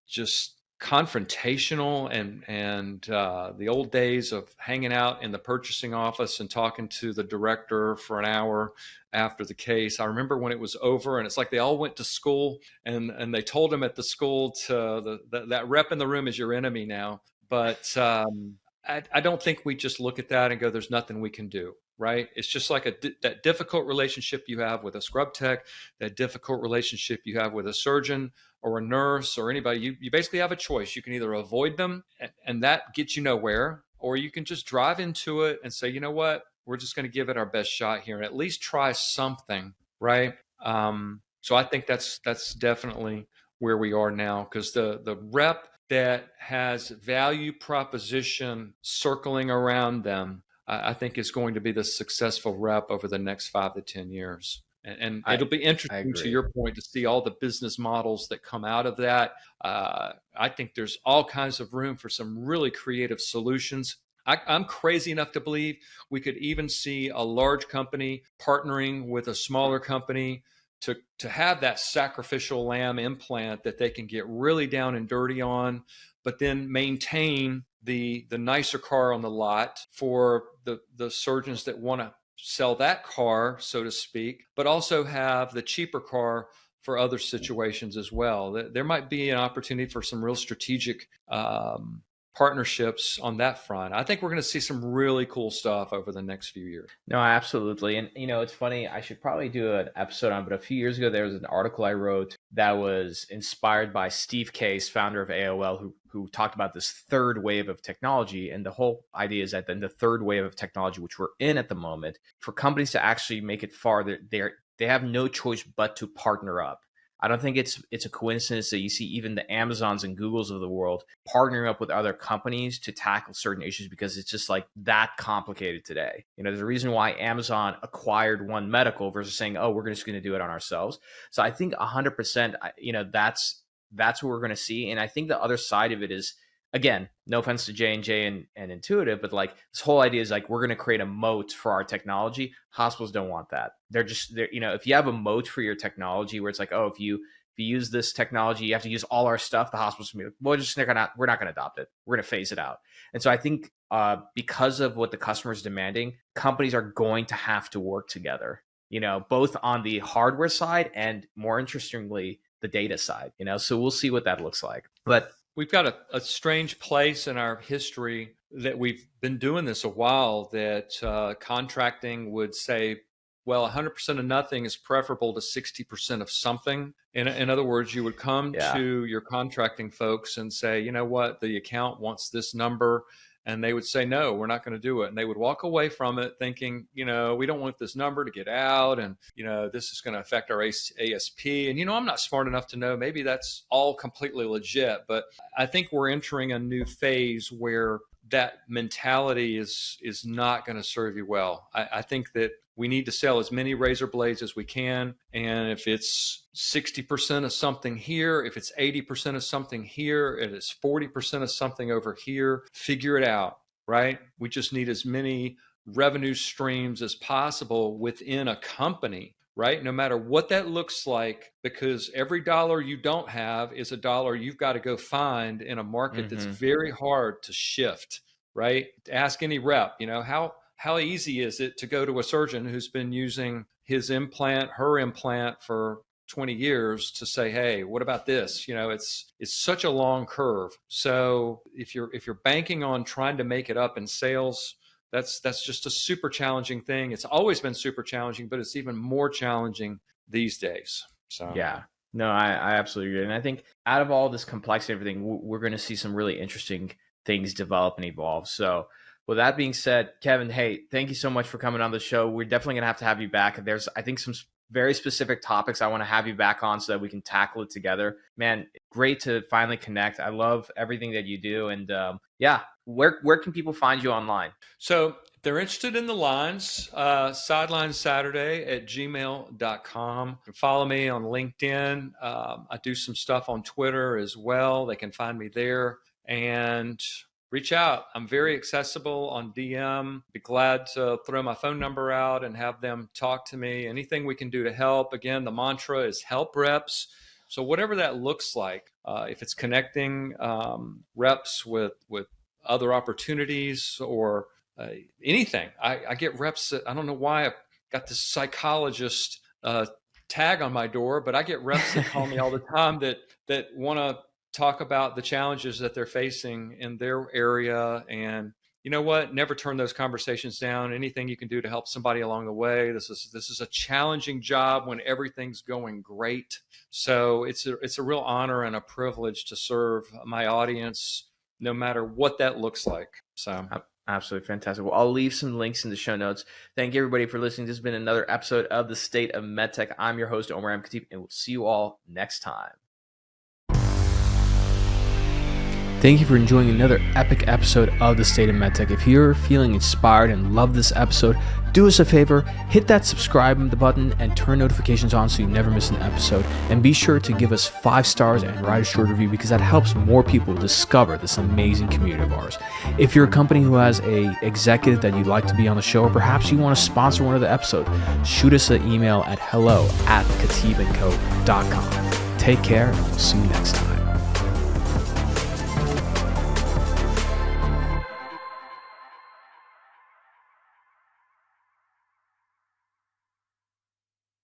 just confrontational, and the old days of hanging out in the purchasing office and talking to the director for an hour after the case. I remember when it was over and it's like they all went to school and they told him at the school to that rep in the room is your enemy now. But I don't think we just look at that and go, there's nothing we can do. Right? It's just like that difficult relationship you have with a scrub tech, that difficult relationship you have with a surgeon or a nurse or anybody. You basically have a choice. You can either avoid them and that gets you nowhere, or you can just drive into it and say, you know what, we're just going to give it our best shot here and at least try something, right? So I think that's definitely where we are now, because the rep that has value proposition circling around them, I think is going to be the successful rep over the next 5 to 10 years. And it'll be interesting, to your point, to see all the business models that come out of that. I think there's all kinds of room for some really creative solutions. I'm crazy enough to believe we could even see a large company partnering with a smaller company to have that sacrificial lamb implant that they can get really down and dirty on, but then maintain the nicer car on the lot for the surgeons that want to sell that car, so to speak, but also have the cheaper car for other situations as well. There might be an opportunity for some real strategic partnerships on that front. I think we're going to see some really cool stuff over the next few years. No, absolutely. And, it's funny, I should probably do an episode on, but a few years ago, there was an article I wrote that was inspired by Steve Case, founder of AOL, who talked about this third wave of technology. And the whole idea is that then the third wave of technology, which we're in at the moment, for companies to actually make it far, they have no choice but to partner up. I don't think it's a coincidence that you see even the Amazons and Googles of the world partnering up with other companies to tackle certain issues, because it's just like that complicated today. There's a reason why Amazon acquired One Medical versus saying, oh, we're just going to do it on ourselves. So I think 100%, that's what we're going to see. And I think the other side of it is, again, no offense to J&J and Intuitive, but like this whole idea is like, we're going to create a moat for our technology. Hospitals don't want that. They're if you have a moat for your technology where it's like, oh, if you use this technology, you have to use all our stuff, the hospitals will be like, well, we're not going to adopt it. We're going to phase it out. And so I think because of what the customer is demanding, companies are going to have to work together, both on the hardware side and, more interestingly, the data side, so we'll see what that looks like. But we've got a strange place in our history that we've been doing this a while, that contracting would say, well, 100% of nothing is preferable to 60% of something. In other words, you would come to your contracting folks and say, you know what, the account wants this number. And they would say, no, we're not going to do it. And they would walk away from it thinking, we don't want this number to get out. And, this is going to affect our ASP. And, I'm not smart enough to know, maybe that's all completely legit. But I think we're entering a new phase where that mentality is not going to serve you well. I think that we need to sell as many razor blades as we can. And if it's 60% of something here, if it's 80% of something here, if it's 40% of something over here, figure it out, right? We just need as many revenue streams as possible within a company, right? No matter what that looks like, because every dollar you don't have is a dollar you've got to go find in a market that's very hard to shift, right? Ask any rep, how easy is it to go to a surgeon who's been using his implant, her implant for 20 years to say, hey, what about this? It's such a long curve. So if you're banking on trying to make it up in sales, that's just a super challenging thing. It's always been super challenging, but it's even more challenging these days. So yeah, no, I absolutely agree. And I think out of all this complexity and everything, we're going to see some really interesting things develop and evolve. So with that being said, Kevin, hey, thank you so much for coming on the show. We're definitely going to have you back. There's, I think, some very specific topics I want to have you back on so that we can tackle it together. Man, great to finally connect. I love everything that you do. And yeah, where can people find you online? So if they're interested in the lines, sidelinesaturday@gmail.com. Follow me on LinkedIn. I do some stuff on Twitter as well. They can find me there. And reach out. I'm very accessible on DM. Be glad to throw my phone number out and have them talk to me. Anything we can do to help. Again, the mantra is help reps. So whatever that looks like, if it's connecting reps with other opportunities or anything, I get reps that, I don't know why I've got this psychologist tag on my door, but I get reps that call me all the time that want to talk about the challenges that they're facing in their area. And you know what? Never turn those conversations down. Anything you can do to help somebody along the way. This is a challenging job when everything's going great. So it's a real honor and a privilege to serve my audience, no matter what that looks like. So absolutely fantastic. Well, I'll leave some links in the show notes. Thank you, everybody, for listening. This has been another episode of the State of MedTech. I'm your host, Omar Khateeb, and we'll see you all next time. Thank you for enjoying another epic episode of the State of MedTech. If you're feeling inspired and love this episode, do us a favor, hit that subscribe button and turn notifications on so you never miss an episode. And be sure to give us 5 stars and write a short review because that helps more people discover this amazing community of ours. If you're a company who has a executive that you'd like to be on the show, or perhaps you want to sponsor one of the episodes, shoot us an email at hello@khateebandco.com. Take care, and we'll see you next time.